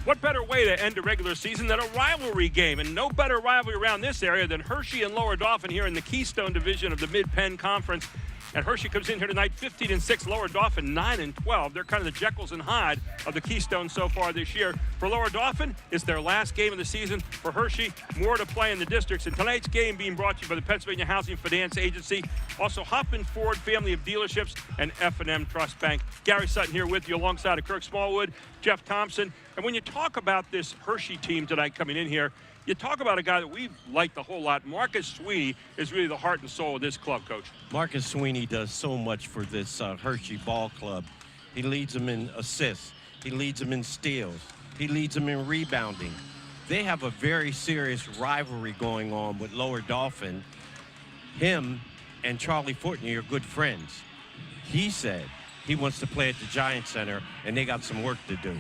What better way to end a regular season than a rivalry game? And no better rivalry around this area than Hershey and Lower Dauphin here in the Keystone Division of the Mid-Penn Conference. And Hershey comes in here tonight 15-6, Lower Dauphin 9-12. They're kind of the Jekylls and Hyde of the Keystone so far this year. For Lower Dauphin, it's their last game of the season. For Hershey, more to play in the districts. And tonight's game being brought to you by the Pennsylvania Housing Finance Agency, also Hoffman Ford Family of Dealerships, and F&M Trust Bank. Gary Sutton here with you alongside of Kirk Smallwood, Jeff Thompson. And when you talk about this Hershey team tonight coming in here, you talk about a guy that we've liked a whole lot. Marcus Sweeney is really the heart and soul of this club, Coach. Marcus Sweeney does so much for this Hershey ball club. He leads them in assists. He leads them in steals. He leads them in rebounding. They have a very serious rivalry going on with Lower Dauphin. Him and Charlie Fortney are good friends. He said he wants to play at the Giant Center, and they got some work to do.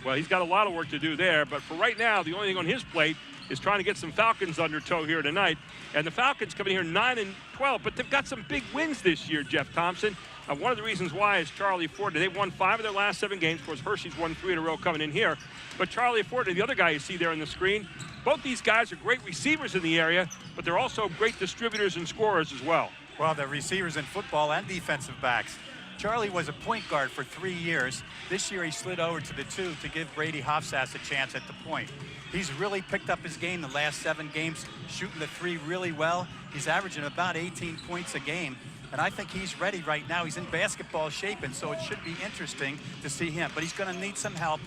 Well, he's got a lot of work to do there, but for right now, the only thing on his plate is trying to get some Falcons under tow here tonight. And the Falcons coming here 9-12, but they've got some big wins this year, Jeff Thompson. One of the reasons why is Charlie Fortney. They've won 5 of their last 7 games. Of course, Hershey's won 3 in a row coming in here. But Charlie Fortney, the other guy you see there on the screen, both these guys are great receivers in the area, but they're also great distributors and scorers as well. Well, they're receivers in football and defensive backs. Charlie was a point guard for 3 years. This year he slid over to the 2 to give Brady Hofsass a chance at the point. He's really picked up his game the last 7 games, shooting the 3 really well. He's averaging about 18 points a game, and I think he's ready right now. He's in basketball shape, and so it should be interesting to see him. But he's going to need some help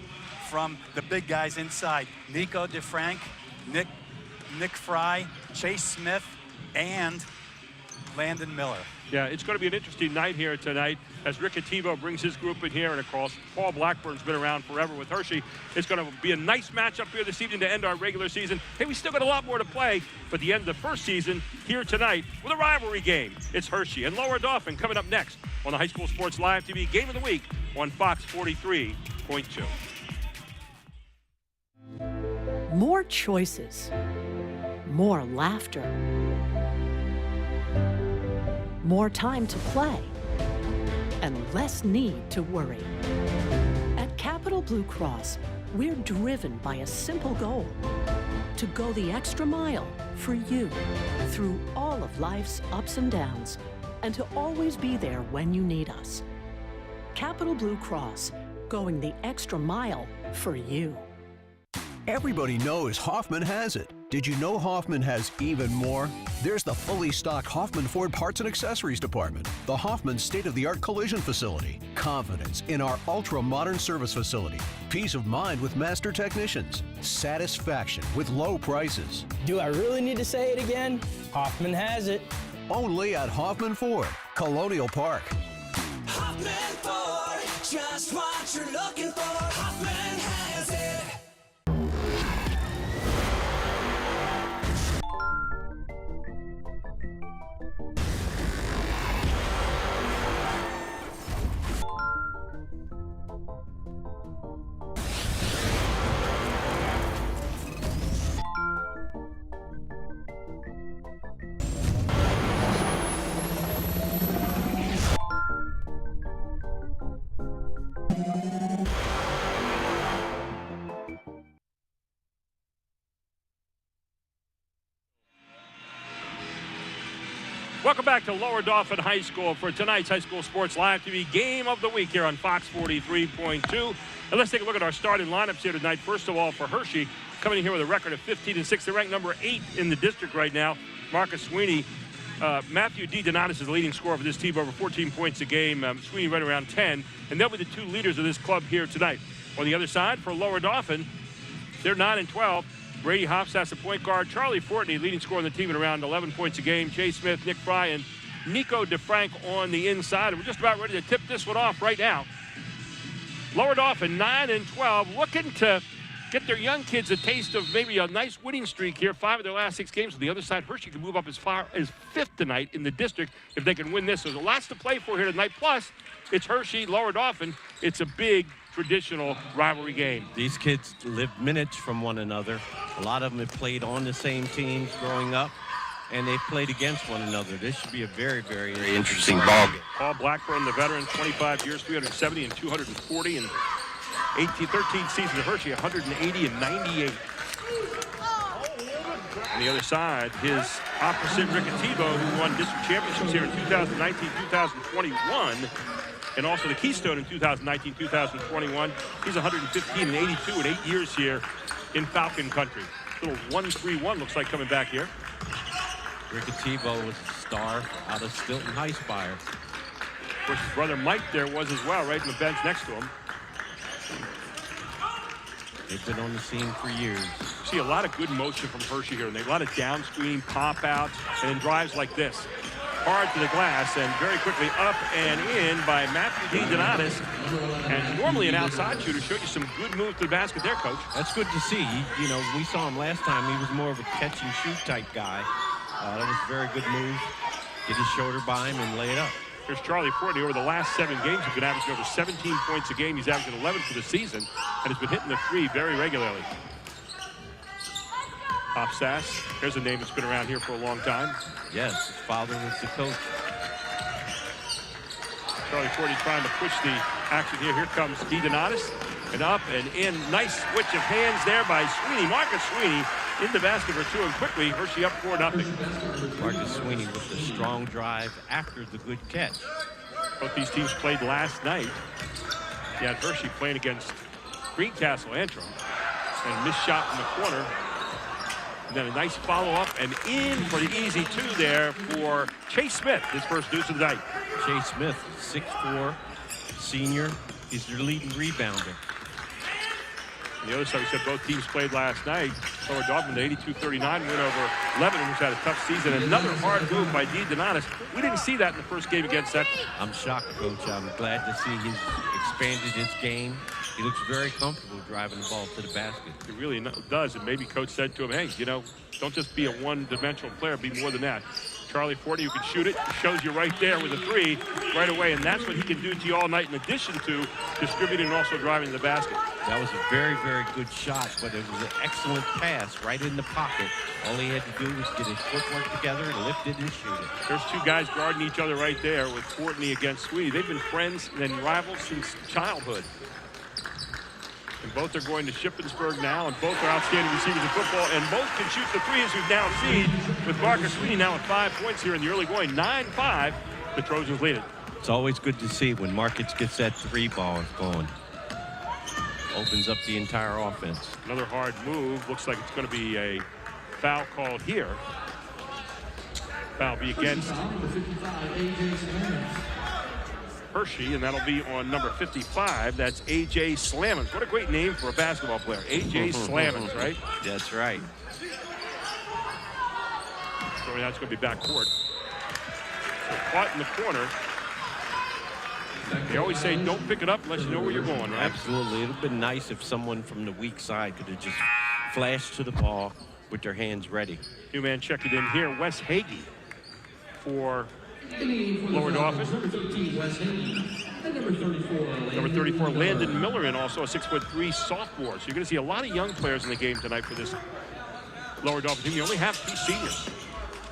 from the big guys inside. Nico DeFrank, Nick Fry, Chase Smith, and Landon Miller. Yeah, it's going to be an interesting night here tonight as Rick Ativo brings his group in here, and of course, Paul Blackburn's been around forever with Hershey. It's going to be a nice matchup here this evening to end our regular season. Hey, we still got a lot more to play, but the end of the first season here tonight with a rivalry game. It's Hershey and Lower Dauphin coming up next on the High School Sports Live TV Game of the Week on Fox 43.2. More choices, more laughter, more time to play, and less need to worry. At Capital Blue Cross, we're driven by a simple goal: to go the extra mile for you through all of life's ups and downs, and to always be there when you need us. Capital Blue Cross, going the extra mile for you. Everybody knows Hoffman has it. Did you know Hoffman has even more? There's the fully stocked Hoffman Ford Parts and Accessories Department, the Hoffman state-of-the-art collision facility, confidence in our ultra-modern service facility, peace of mind with master technicians, satisfaction with low prices. Do I really need to say it again? Hoffman has it. Only at Hoffman Ford, Colonial Park. Hoffman Ford, just what you're looking for. Hoffman has it. Welcome back to Lower Dauphin High School for tonight's High School Sports Live TV Game of the Week here on Fox 43.2. And let's take a look at our starting lineups here tonight. First of all, for Hershey, coming in here with a record of 15-6. They're ranked number 8 in the district right now. Marcus Sweeney, Matthew D. Donatis is the leading scorer for this team, over 14 points a game. Sweeney right around 10. And they'll be the 2 leaders of this club here tonight. On the other side, for Lower Dauphin, they're 9-12. Brady Hofsass, the point guard. Charlie Fortney, leading scorer on the team at around 11 points a game. Chase Smith, Nick Fry, and Nico DeFrank on the inside. And we're just about ready to tip this one off right now. Lower Dauphin, 9-12, looking to get their young kids a taste of maybe a nice winning streak here. 5 of their last 6 games. On the other side, Hershey can move up as far as 5th tonight in the district if they can win this. So there's lots to play for here tonight. Plus, it's Hershey, Lower Dauphin. It's a big traditional rivalry game. These kids live minutes from one another. A lot of them have played on the same teams growing up, and they've played against one another. This should be a very, very interesting ball game. Paul Blackburn, the veteran, 25 years, 370 and 240, and 13 seasons of Hershey, 180 and 98. On the other side, his opposite, Rick Ativo, who won district championships here in 2019, 2021, and also the Keystone in 2019, 2021. He's 115 and 82 in 8 years here in Falcon Country. Little 1-3-1 looks like coming back here. Rick Ativo was a star out of Stilton High Spire. Of course, his brother Mike there was as well, right in the bench next to him. They've been on the scene for years. See a lot of good motion from Hershey here, and they a lot of down screen, pop outs, and then drives like this. Hard to the glass, and very quickly up and in by Matthew DeDonatis. And normally an outside shooter. Showed you some good moves to the basket there, Coach. That's good to see. You know, we saw him last time. He was more of a catch and shoot type guy. That was a very good move. Get his shoulder by him and lay it up. Here's Charlie Fortney. Over the last 7 games, he's been averaging over 17 points a game. He's averaging 11 for the season, and has been hitting the three very regularly. Hofsass, here's a name that's been around here for a long time. Yes, his father was the coach. Charlie Fortney trying to push the action here. Here comes DeDonatis, and up and in. Nice switch of hands there by Sweeney. Marcus Sweeney in the basket for two, and quickly Hershey up 4-0. Marcus Sweeney with the strong drive after the good catch. Both these teams played last night. You had Hershey playing against Greencastle Antrim, and missed shot from the corner. And then a nice follow-up and in for the easy two there for Chase Smith, his first deuce of the night. Chase Smith, 6'4", senior. He's their leading rebounder. On the other side, we said both teams played last night. Lower Dauphin, the 82-39 win over Lebanon, who's had a tough season. Another hard move by DeDonatis. We didn't see that in the first game against that. I'm shocked, Coach. I'm glad to see he's expanded his game. He looks very comfortable driving the ball to the basket. He really does, and maybe Coach said to him, hey, you know, don't just be a one-dimensional player, be more than that. Charlie Fortney, who can shoot it, shows you right there with a three right away, and that's what he can do to you all night in addition to distributing and also driving the basket. That was a very, very good shot, but it was an excellent pass right in the pocket. All he had to do was get his footwork together, lift it, and shoot it. There's two guys guarding each other right there with Fortney against Sweeney. They've been friends and rivals since childhood. And both are going to Shippensburg now, and both are outstanding receivers in football, and both can shoot the three, as we've now seen, with Marcus Sweeney now at 5 points here in the early going. 9-5, the Trojans lead it. It's always good to see when Marcus gets that three ball going. Opens up the entire offense. Another hard move. Looks like it's going to be a foul called here. Foul be against Hershey, and that'll be on number 55. That's A.J. Slammons. What a great name for a basketball player. A.J. Slammons, right? That's right. So that's going to be backcourt. So caught in the corner. They always say don't pick it up unless you know where you're going, right? Absolutely. It would have been nice if someone from the weak side could have just flashed to the ball with their hands ready. New man checking in here, Wes Hagee for Lower Dauphin. Number 34, Landon Miller, and also a 6'3" sophomore. So you're going to see a lot of young players in the game tonight for this Lower Dauphin team. You only have 2 seniors.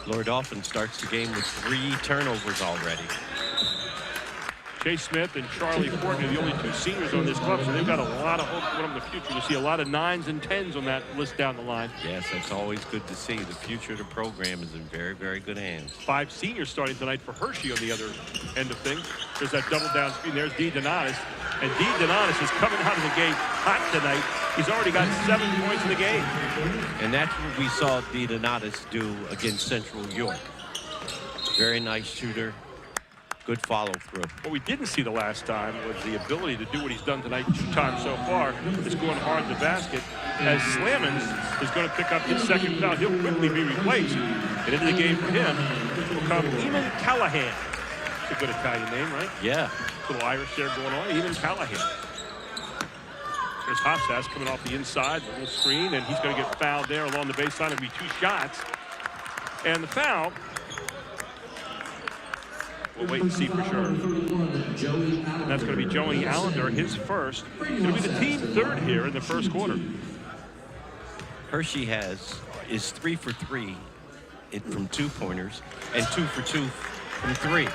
Lower Dauphin starts the game with 3 turnovers already. Chase Smith and Charlie Fortney are the only 2 seniors on this club, so they've got a lot of hope for them in the future. You'll see a lot of 9s and 10s on that list down the line. Yes, that's always good to see. The future of the program is in very, very good hands. 5 seniors starting tonight for Hershey on the other end of things. There's that double down screen. There's DeDonatis. And DeDonatis is coming out of the gate hot tonight. He's already got 7 points in the game. And that's what we saw DeDonatis do against Central York. Very nice shooter. Good follow-through. What we didn't see the last time was the ability to do what he's done tonight 2 times so far, is going hard in the basket, as Slammons is going to pick up his second foul. He'll quickly be replaced. And into the game for him will come Eamon Callahan. It's a good Italian name, right? Yeah. A little Irish there going on. Eamon Callahan. There's Hofsass coming off the inside, a little screen, and he's going to get fouled there along the baseline. It'll be 2 shots. And the foul, we'll wait and see for sure. And that's going to be Joey Allender, his first. It'll be the team third here in the first quarter. Hershey is 3 for 3 from 2-pointers and 2 for 2 from 3.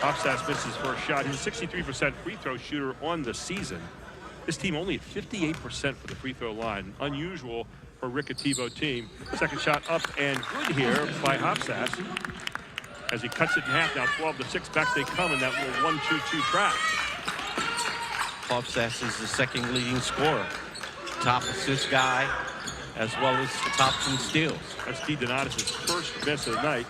Hofsass missed his first shot. He's a 63% free throw shooter on the season. This team only at 58% for the free throw line. Unusual for a Ricativo team. Second shot up and good here by Hofsass. As he cuts it in half now, 12-6, back they come in that little 1-2-2 trap. Hofsass is the second leading scorer. Top assist guy, as well as tops in steals. That's DeDonatis' first miss of the night.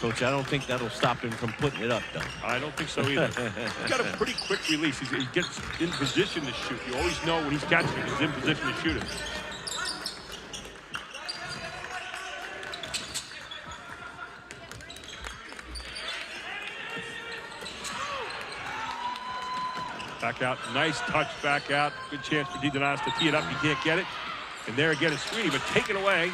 Coach, I don't think that'll stop him from putting it up, though. I don't think so either. He's got a pretty quick release. He gets in position to shoot. You always know when he's catching it, he's in position to shoot it. Back out, nice touch back out. Good chance for DeDonatis to tee it up. He can't get it. And there again is Sweeney, but taken away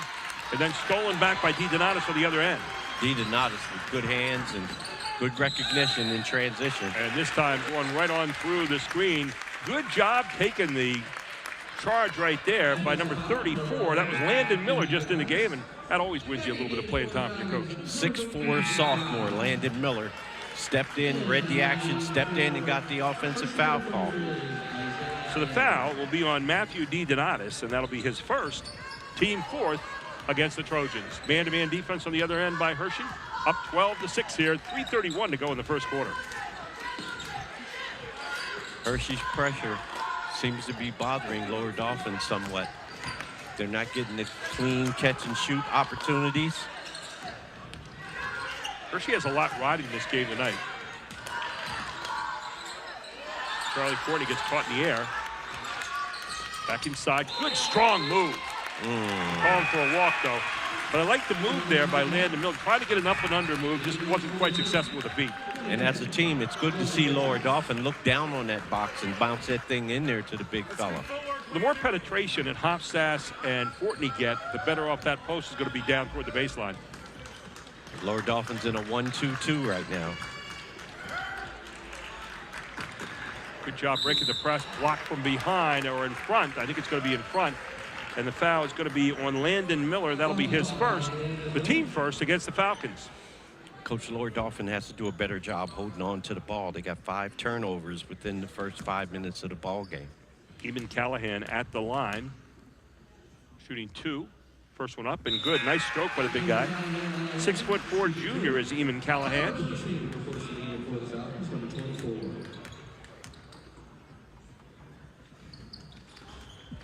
and then stolen back by DeDonatis on the other end. DeDonatis with good hands and good recognition in transition. And this time going right on through the screen. Good job taking the charge right there by number 34. That was Landon Miller just in the game, and that always wins you a little bit of playing time for your coach. 6'4" sophomore Landon Miller stepped in, read the action, stepped in, and got the offensive foul call. So the foul will be on Matthew DeDonatis, and that'll be his first, team fourth against the Trojans. Man-to-man defense on the other end by Hershey. Up 12-6 here, 3:31 to go in the first quarter. Hershey's pressure seems to be bothering Lower Dauphin somewhat. They're not getting the clean catch-and-shoot opportunities. Hershey has a lot riding this game tonight. Charlie Courtney gets caught in the air. Back inside. Good, strong move. Calling for a walk, though. But I like the move there by Landon Miller. Tried to get an up and under move, just wasn't quite successful with a beat. And as a team, it's good to see Lower Dauphin look down on that box and bounce that thing in there to the big fella. The more penetration that Hofsass and Fortney get, the better off that post is going to be down toward the baseline. Lower Dauphin's in a 1-2-2 right now. Good job breaking the press. Blocked from behind or in front. I think it's going to be in front. And the foul is going to be on Landon Miller. That'll be his first. The team first against the Falcons. Coach, Lower Dauphin has to do a better job holding on to the ball. They got 5 turnovers within the first 5 minutes of the ball game. Eamon Callahan at the line. Shooting 2. First one up and good. Nice stroke by the big guy. 6'4" junior is Eamon Callahan.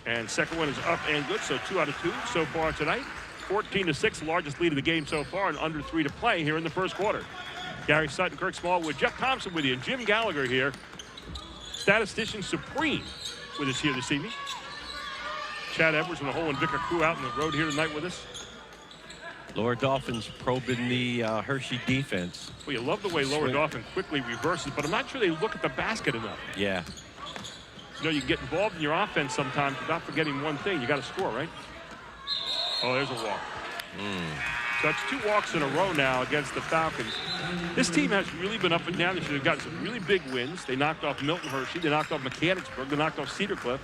And second one is up and good, so 2 out of 2 so far tonight. 14-6, largest lead of the game so far, and under 3 to play here in the first quarter. Gary Sutton, Kirk Smallwood, Jeff Thompson with you, and Jim Gallagher here. Statistician Supreme with us here this evening. Chad Edwards and the whole Invicta crew out on the road here tonight with us. Lower Dauphin's probing the Hershey defense. Well, you love the way Lower Dauphin quickly reverses, but I'm not sure they look at the basket enough. Yeah. You know, you get involved in your offense sometimes without forgetting one thing. You got to score, right? Oh, there's a walk. So that's 2 walks in a row now against the Falcons. This team has really been up and down. They've gotten some really big wins. They knocked off Milton Hershey. They knocked off Mechanicsburg. They knocked off Cedar Cliff.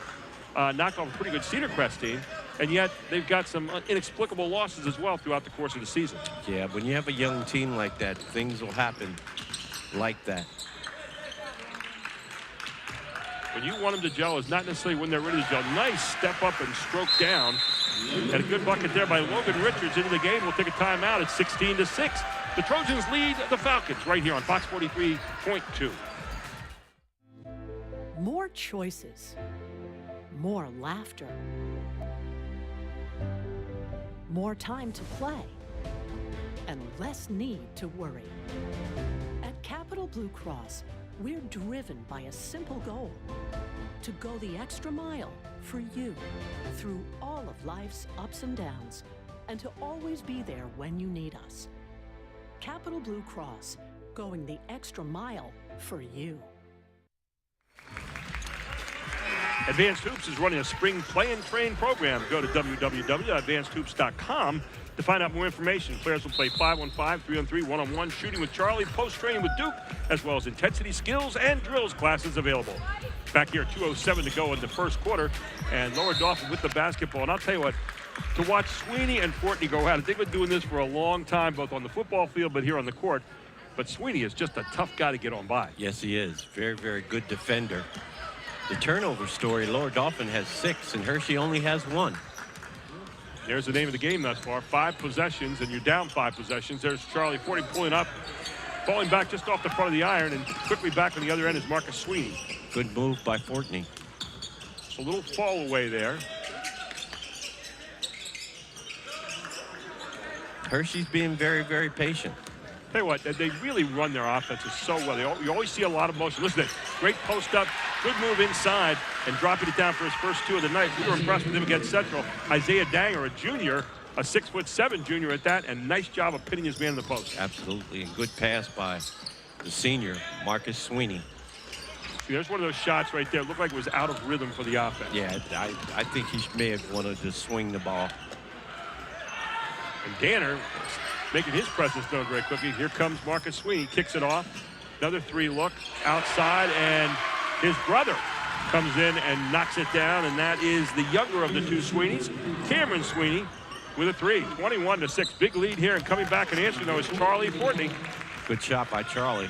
Knocked off a pretty good Cedar Crest team. And yet they've got some inexplicable losses as well throughout the course of the season. Yeah, when you have a young team like that, things will happen like that. When you want them to gel, is not necessarily when they're ready to gel. Nice step up and stroke down. And a good bucket there by Logan Richards into the game. We'll take a timeout at 16-6. The Trojans lead the Falcons right here on Fox 43.2. More choices. More laughter. More time to play. And less need to worry. At Capital Blue Cross, we're driven by a simple goal: to go the extra mile for you through all of life's ups and downs, and to always be there when you need us. Capital Blue Cross, going the extra mile for you. Advanced Hoops is running a spring play and train program. Go to www.advancedhoops.com to find out more information. Players will play 5-on-5, 3-on-3, 1-on-1, shooting with Charlie, post-training with Duke, as well as intensity skills and drills classes available. Back here, 2:07 to go in the first quarter, and Lower Dauphin with the basketball. And I'll tell you what, to watch Sweeney and Fortney go at it, they've been doing this for a long time, both on the football field but here on the court. But Sweeney is just a tough guy to get on by. Yes, he is. Very, very good defender. The turnover story, Lower Dauphin has 6 and Hershey only has 1. There's the name of the game thus far. 5 possessions, and you're down 5 possessions. There's Charlie Forney pulling up, falling back just off the front of the iron, and quickly back on the other end is Marcus Sweeney. Good move by Fortney. A little fall away there. Hershey's being very, very patient. Tell you what, they really run their offenses so well. You always see a lot of motion. Listen to this. Great post up, good move inside, and dropping it down for his first 2 of the night. We were impressed with him against Central. Isaiah Danger, a junior, a 6'7" junior at that, and nice job of pinning his man in the post. Absolutely, and good pass by the senior, Marcus Sweeney. See, there's one of those shots right there. It looked like it was out of rhythm for the offense. Yeah, I think he may have wanted to swing the ball. And Danner making his presence known very quickly. Here comes Marcus Sweeney, kicks it off. Another 3 look outside, and his brother comes in and knocks it down, and that is the younger of the 2 Sweeneys, Cameron Sweeney, with a 3. 21-6, big lead here, and coming back and answering though is Charlie Fortney. Good shot by Charlie.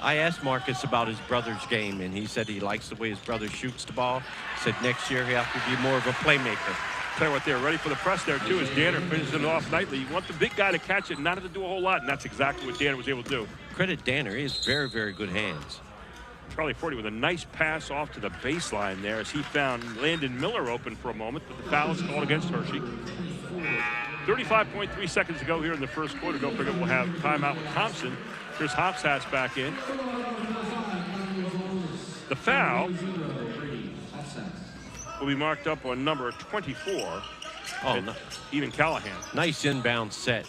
I asked Marcus about his brother's game, and he said he likes the way his brother shoots the ball. He said next year he'll have to be more of a playmaker. Tell you what, they're ready for the press there too, as Danner finishes it off nicely. You want the big guy to catch it and not have to do a whole lot, and that's exactly what Danner was able to do. Credit Danner, he has very, very good hands. Charlie Fortney with a nice pass off to the baseline there as he found Landon Miller open for a moment, but the foul is called against Hershey. 35.3 seconds to go here in the first quarter. Don't forget we'll have timeout with Thompson. Here's Hopsatz back in. The foul will be marked up on number 24. Oh, no. Even Callahan. Nice inbound set.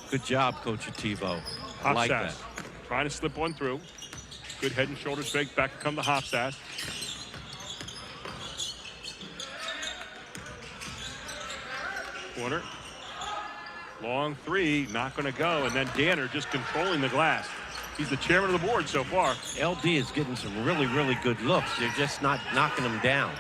Good job, Coach Ativo. I like that. Trying to slip one through. Good head and shoulders fake. Back to come to Hopsatz. Corner. Long 3, not going to go. And then Danner just controlling the glass. He's the chairman of the board so far. LD is getting some really, really good looks. They're just not knocking him down.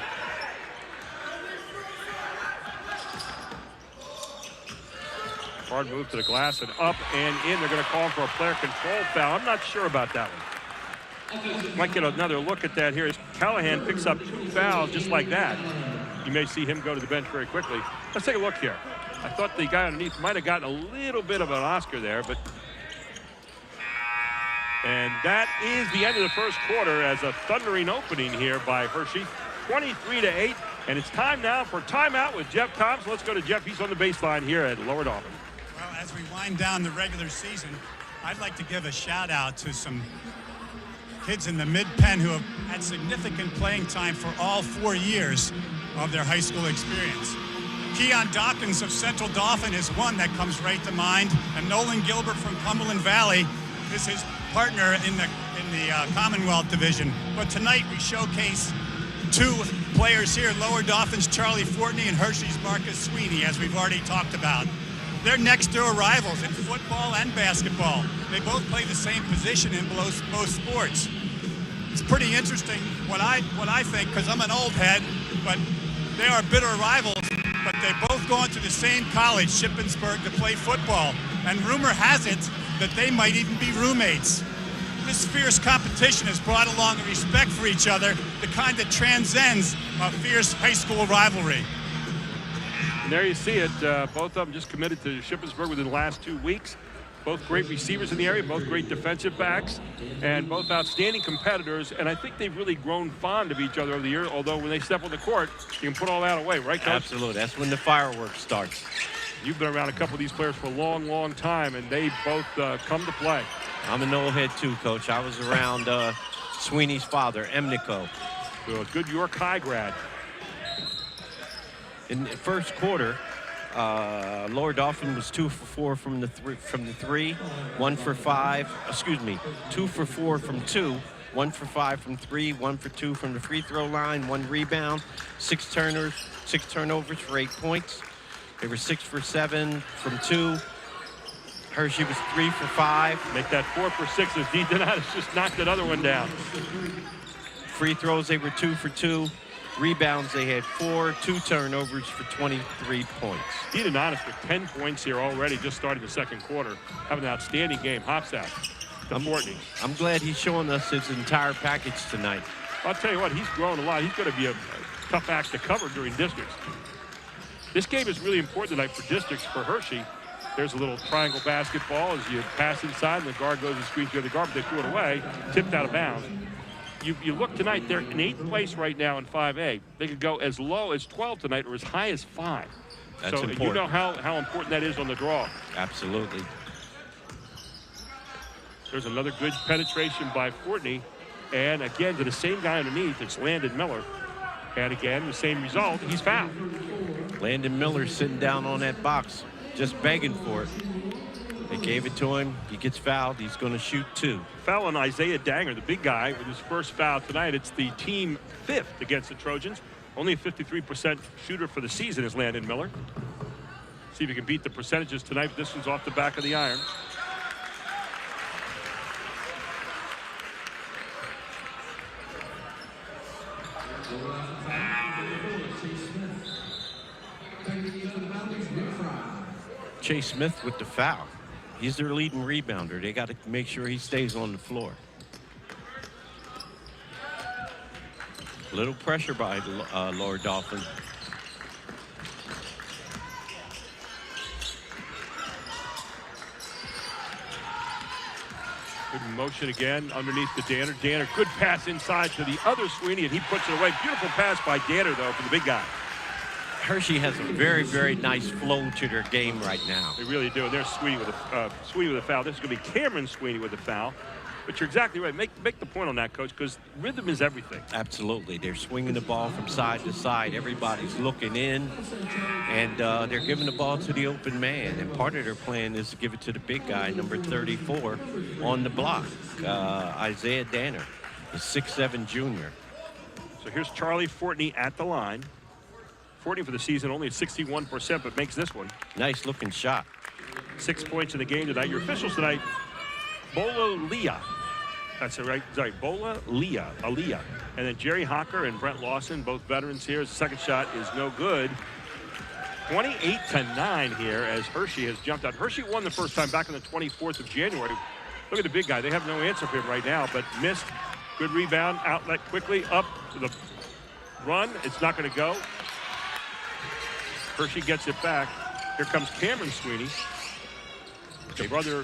Hard move to the glass and up and in. They're going to call for a player control foul. I'm not sure about that one. Might get another look at that here as Callahan picks up 2 fouls just like that. You may see him go to the bench very quickly. Let's take a look here. I thought the guy underneath might have gotten a little bit of an Oscar there, but. And that is the end of the first quarter as a thundering opening here by Hershey. 23-8, and it's time now for timeout with Jeff Thompson. Let's go to Jeff. He's on the baseline here at Lower Dauphin. Well, as we wind down the regular season, I'd like to give a shout out to some kids in the mid-pen who have had significant playing time for all 4 years of their high school experience. Keon Dawkins of Central Dauphin is one that comes right to mind, and Nolan Gilbert from Cumberland Valley is his partner in the Commonwealth Division. But tonight we showcase 2 players here, Lower Dauphin's Charlie Fortney and Hershey's Marcus Sweeney, as we've already talked about. They're next-door rivals in football and basketball. They both play the same position in both sports. It's pretty interesting what I think, because I'm an old head, but they are bitter rivals, but they both go into the same college, Shippensburg, to play football. And rumor has it that they might even be roommates. This fierce competition has brought along a respect for each other, the kind that transcends a fierce high school rivalry. And there you see it. Both of them just committed to Shippensburg within the last 2 weeks. Both great receivers in the area, both great defensive backs, and both outstanding competitors. And I think they've really grown fond of each other over the year, although when they step on the court, you can put all that away, right, Coach? Absolutely. That's when the fireworks starts. You've been around a couple of these players for a long, long time, and they both come to play. I'm an old head too, Coach. I was around Sweeney's father, Emnico. So a good York High grad. In the first quarter, Lower Dauphin was 2 for 4 from the three, 1 for 5. Excuse me, 2 for 4 from 2, 1 for 5 from 3, 1 for 2 from the free throw line, 1 rebound, 6 turnovers for 8 points. They were 6 for 7 from 2. Hershey was 3 for 5. Make that 4 for 6 as D Donatus just knocked another one down. Free throws, they were 2 for 2. Rebounds, they had 4, 2 turnovers for 23 points. Dean Anonis with 10 points here already, just starting the second quarter. Having an outstanding game. Hofstadt to Fortney. I'm glad he's showing us his entire package tonight. I'll tell you what, he's grown a lot. He's going to be a tough act to cover during districts. This game is really important tonight for districts. For Hershey, there's a little triangle basketball as you pass inside and the guard goes and screens through the guard, but they threw it away, tipped out of bounds. You look tonight, they're in 8th place right now in 5A. They could go as low as 12 tonight or as high as 5. That's so important. You know how important that is on the draw. Absolutely. There's another good penetration by Fortney. And again, to the same guy underneath, it's Landon Miller. And again, the same result, he's fouled. Landon Miller sitting down on that box, just begging for it. They gave it to him. He gets fouled. He's going to shoot 2. Foul on Isaiah Danger, the big guy, with his first foul tonight. It's the team 5th against the Trojans. Only a 53% shooter for the season is Landon Miller. See if he can beat the percentages tonight. This one's off the back of the iron. Chase Smith with the foul. He's their leading rebounder. They got to make sure he stays on the floor. Little pressure by Lower Dauphin. Good motion again underneath the Danner. Danner, good pass inside to the other Sweeney, and he puts it away. Beautiful pass by Danner, though, for the big guy. Hershey has a very, very nice flow to their game right now. They really do. And there's Sweeney with a foul. This is going to be Cameron Sweeney with a foul. But you're exactly right. Make the point on that, Coach, because rhythm is everything. Absolutely. They're swinging the ball from side to side. Everybody's looking in, and they're giving the ball to the open man. And part of their plan is to give it to the big guy, number 34, on the block, Isaiah Danner, the 6'7" junior. So here's Charlie Fortney at the line. Fortney for the season only at 61%, but makes this one. Nice looking shot. 6 points in the game tonight. Your officials tonight, Bola Leah. That's it, right? Sorry, Bola Leah, Aaliyah. And then Jerry Hocker and Brent Lawson, both veterans here. The second shot is no good. 28-9 here as Hershey has jumped out. Hershey won the first time back on the 24th of January. Look at the big guy. They have no answer for him right now, but missed. Good rebound, outlet quickly, up to the run. It's not going to go. Hershey gets it back. Here comes Cameron Sweeney. The brother.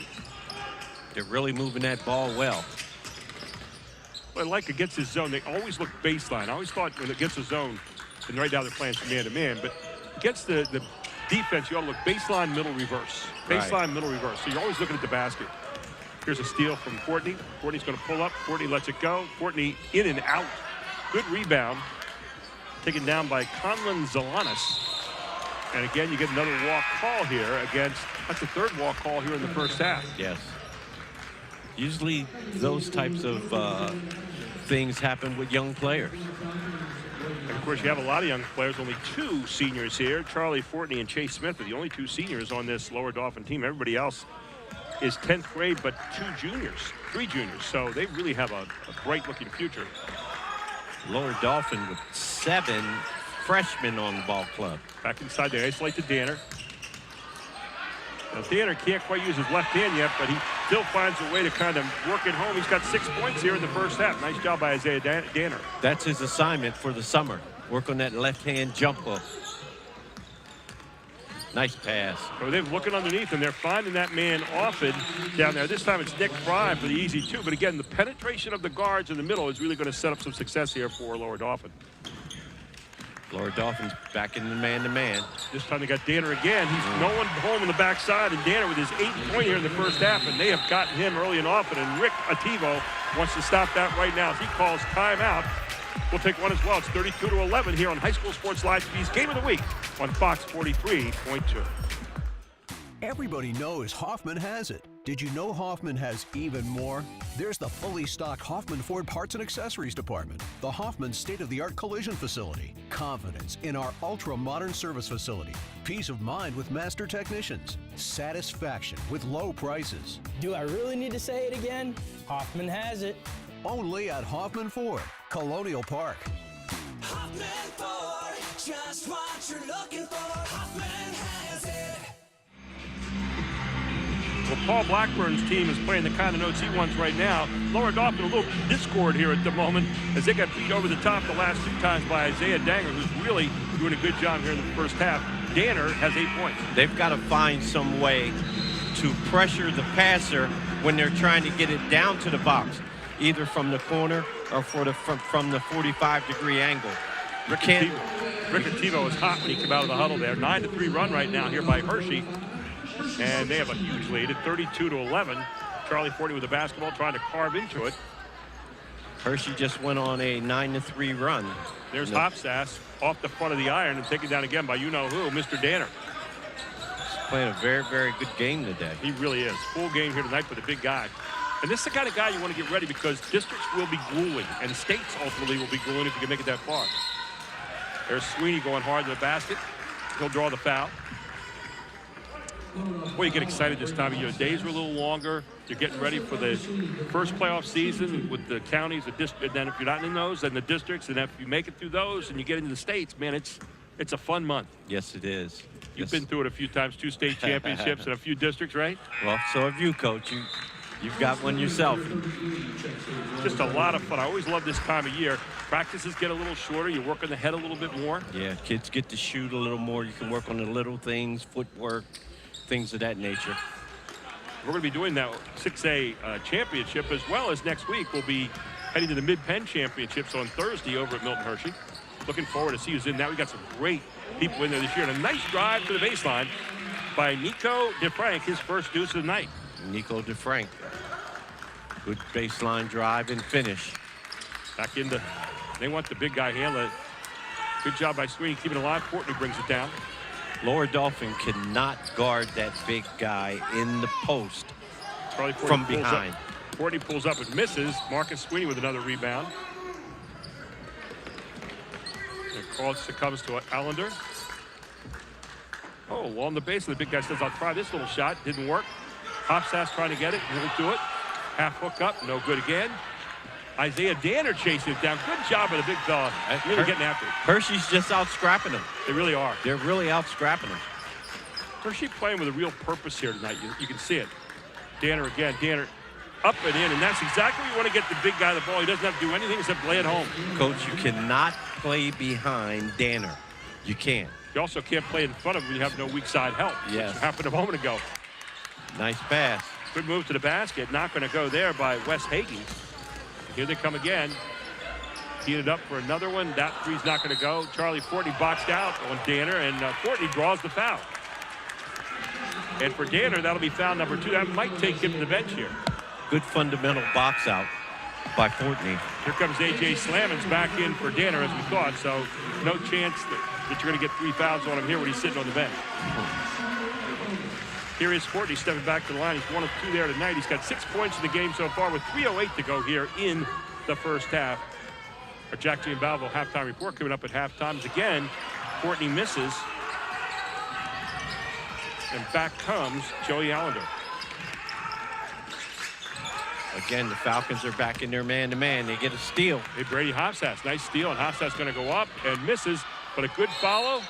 They're really moving that ball well. But like against his zone, they always look baseline. I always thought when it gets a zone, and right now they're playing from man-to-man, but against the defense, you ought to look baseline, middle, reverse. Baseline, right. Middle, reverse. So you're always looking at the basket. Here's a steal from Fortney. Fortney's going to pull up. Fortney lets it go. Fortney in and out. Good rebound. Taken down by Conlon Zalanis. And again, you get another walk call here against, that's the third walk call here in the first half. Yes. Usually those types of things happen with young players. And of course, you have a lot of young players, only 2 seniors here. Charlie Fortney and Chase Smith are the only 2 seniors on this Lower Dauphin team. Everybody else is 10th grade, but 3 juniors. So they really have a bright-looking future. Lower Dauphin with 7 freshmen on the ball club. Back inside, they isolate to Danner. Now, Danner can't quite use his left hand yet, but he still finds a way to kind of work it home. He's got 6 points here in the first half. Nice job by Isaiah Danner. That's his assignment for the summer. Work on that left-hand jump hook. Nice pass. So they're looking underneath, and they're finding that man often down there. This time it's Nick Fry for the easy 2. But again, the penetration of the guards in the middle is really going to set up some success here for Lower Dauphin. Lower Dauphin's back in the man-to-man. This time they got Danner again. He's no one home on the backside, and Danner with his 8th point here in the first half, and they have gotten him early and often. And Rick Ativo wants to stop that right now. He calls timeout. We'll take one as well. It's 32-11 here on High School Sports Live TV's Game of the Week on Fox 43.2. Everybody knows Hoffman has it. Did you know Hoffman has even more? There's the fully stocked Hoffman Ford Parts and Accessories Department, the Hoffman state-of-the-art collision facility, confidence in our ultra-modern service facility, peace of mind with master technicians, satisfaction with low prices. Do I really need to say it again? Hoffman has it. Only at Hoffman Ford, Colonial Park. Hoffman Ford, just what you're looking for. Hoffman has it. Well, Paul Blackburn's team is playing the kind of notes he wants right now. Lower Dauphin a little discord here at the moment as they got beat over the top the last 2 times by Isaiah Danger, who's really doing a good job here in the first half. Danner has 8 points. They've got to find some way to pressure the passer when they're trying to get it down to the box, either from the corner or from the 45-degree angle. Rickard Tebow is hot when he came out of the huddle there. 9-3 run right now here by Hershey. And they have a huge lead at 32-11. Charlie Fortney with the basketball trying to carve into it. Hershey just went on a 9-3 run. There's Hofsass off the front of the iron and taken down again by you-know-who, Mr. Danner. He's playing a very, very good game today. He really is. Full game here tonight for the big guy. And this is the kind of guy you want to get ready because districts will be grueling, and states ultimately will be grueling if you can make it that far. There's Sweeney going hard in the basket. He'll draw the foul. Boy, you get excited this time of year. Days are a little longer. You're getting ready for the first playoff season with the counties, the district, and then if you're not in those, then the districts, and if you make it through those and you get into the states, man, it's a fun month. Yes, it is. You've been through it a few times, 2 state championships and a few districts, right? Well, so have you, Coach. You've got one yourself. Just a lot of fun. I always love this time of year. Practices get a little shorter. You work on the head a little bit more. Yeah, kids get to shoot a little more. You can work on the little things, footwork, things of that nature. We're going to be doing that 6A championship as well as next week. We'll be heading to the Mid-Penn Championships on Thursday over at Milton Hershey. Looking forward to see who's in that. We got some great people in there this year. And a nice drive to the baseline by Nico DeFrank, his first deuce of the night. Nico DeFrank. Good baseline drive and finish. Back into, they want the big guy handler. Good job by Sweeney keeping it alive. Fortney brings it down. Lower Dauphin cannot guard that big guy in the post from behind. Fortney pulls up and misses. Marcus Sweeney with another rebound. And cross comes to Allender. Oh, along the base, and the big guy says, I'll try this little shot. Didn't work. Hofsass trying to get it. He'll do it. Half hook up. No good again. Isaiah Danner chasing it down. Good job by the big fella. Really getting after it. Hershey's just out scrapping them. They really are. They're really out scrapping them. Hershey playing with a real purpose here tonight. You can see it. Danner again. Danner up and in, and that's exactly what you want to get the big guy the ball. He doesn't have to do anything except lay it home. Coach, you cannot play behind Danner. You can't. You also can't play in front of him when you have no weak side help. Yes. Which happened a moment ago. Nice pass. Good move to the basket. Not going to go there by Wes Hagen. Here they come again. Teed it up for another one. That three's not going to go. Charlie Fortney boxed out on Danner, and Fortney draws the foul. And for Danner, that'll be foul number 2. That might take him to the bench here. Good fundamental box out by Fortney. Here comes A.J. Slammons back in for Danner, as we thought. So no chance that you're going to get 3 fouls on him here when he's sitting on the bench. Here is Fortney stepping back to the line. He's 1 of 2 there tonight. He's got 6 points in the game so far with 3:08 to go here in the first half. Our Jack Giambalvo halftime report coming up at halftime. Again, Fortney misses. And back comes Joey Allender. Again, the Falcons are back in their man-to-man. They get a steal. Hey, Brady Hofsass, nice steal, and Hofsass going to go up and misses, but a good follow.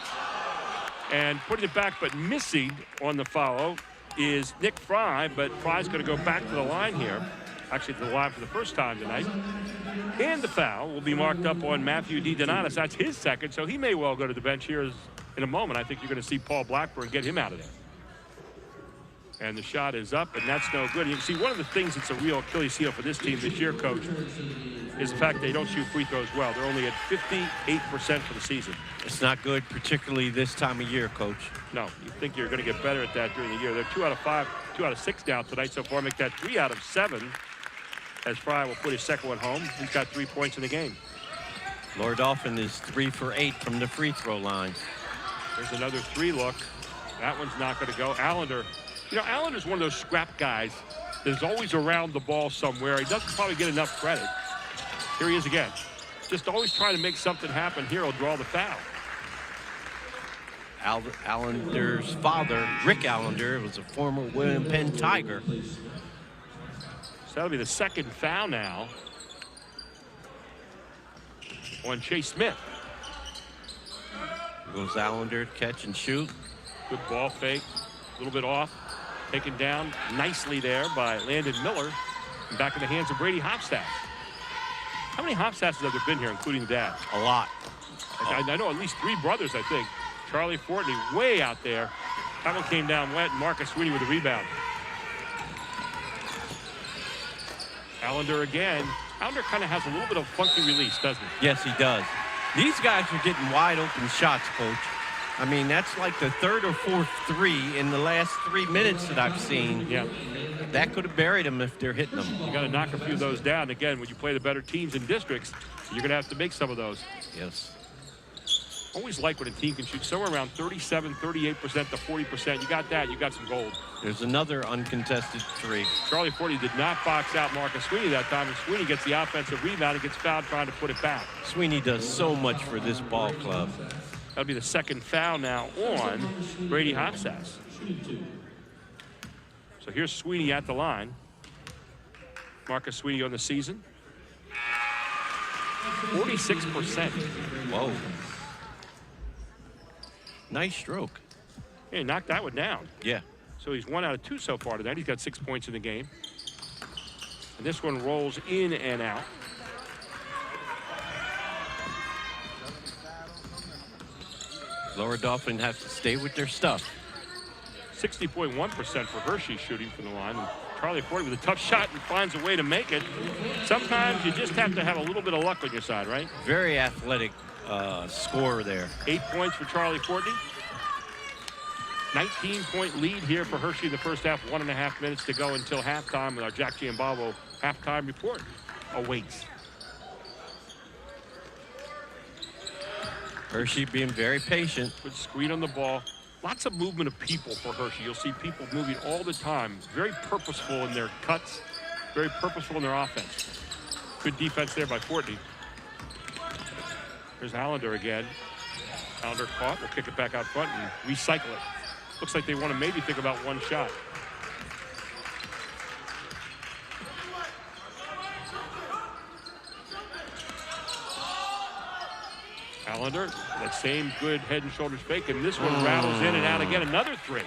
And putting it back, but missing on the follow is Nick Fry, but Fry's going to go back to the line here. Actually, to the line for the first time tonight. And the foul will be marked up on Matthew D. Donatis. That's his second, so he may well go to the bench here in a moment. I think you're going to see Paul Blackburn get him out of there. And the shot is up, and that's no good. You can see one of the things that's a real Achilles heel for this team this year, Coach, is the fact they don't shoot free throws well. They're only at 58% for the season. It's not good, particularly this time of year, Coach. No, you think you're going to get better at that during the year. They're 2 out of 5, 2 out of 6 down tonight so far. Make that 3 out of 7 as Fry will put his second one home. He's got 3 points in the game. Lower Dauphin is 3 for 8 from the free throw line. There's another 3 look. That one's not going to go. Allender. You know, Allender's one of those scrap guys that's always around the ball somewhere. He doesn't probably get enough credit. Here he is again. Just always trying to make something happen. Here he'll draw the foul. Allender's father, Rick Allender, was a former William Penn Tiger. So that'll be the second foul now on Chase Smith. Goes Allender, catch and shoot. Good ball fake, a little bit off. Taken down nicely there by Landon Miller. And back in the hands of Brady Hopstaff. How many Hopstaffs have there been here, including dad? A lot. I know at least 3 brothers, I think. Charlie Fortney way out there. That one came down wet, and Marcus Sweeney with the rebound. Allender again. Allender kind of has a little bit of funky release, doesn't he? Yes, he does. These guys are getting wide open shots, Coach. I mean, that's like the 3rd or 4th 3 in the last 3 minutes that I've seen. Yeah. That could have buried them if they're hitting them. You got to knock a few of those down. Again, when you play the better teams in districts, you're going to have to make some of those. Yes. Always like when a team can shoot somewhere around 37, 38% to 40%. You got that, you got some gold. There's another uncontested 3. Charlie Fortney did not box out Marcus Sweeney that time, and Sweeney gets the offensive rebound and gets fouled trying to put it back. Sweeney does so much for this ball club. That'll be the 2nd foul now on Brady Hopstaff. So here's Sweeney at the line. Marcus Sweeney on the season. 46%. Whoa. Nice stroke. Hey, knocked that one down. Yeah. So he's 1 out of 2 so far tonight. He's got 6 points in the game. And this one rolls in and out. Lower Dauphin has to stay with their stuff. 60.1% for Hershey shooting from the line. And Charlie Fortney with a tough shot and finds a way to make it. Sometimes you just have to have a little bit of luck on your side, right? Very athletic scorer there. 8 points for Charlie Fortney. 19-point lead here for Hershey in the first half. 1.5 minutes to go until halftime, with our Jack Giambavo halftime report awaits. Hershey being very patient. Good screen on the ball. Lots of movement of people for Hershey. You'll see people moving all the time. Very purposeful in their cuts. Very purposeful in their offense. Good defense there by Fortney. Here's Allender again. Allender caught. We'll kick it back out front and recycle it. Looks like they want to maybe think about one shot. Allender, that same good head and shoulders fake, and this one rattles in and out again. Another 3.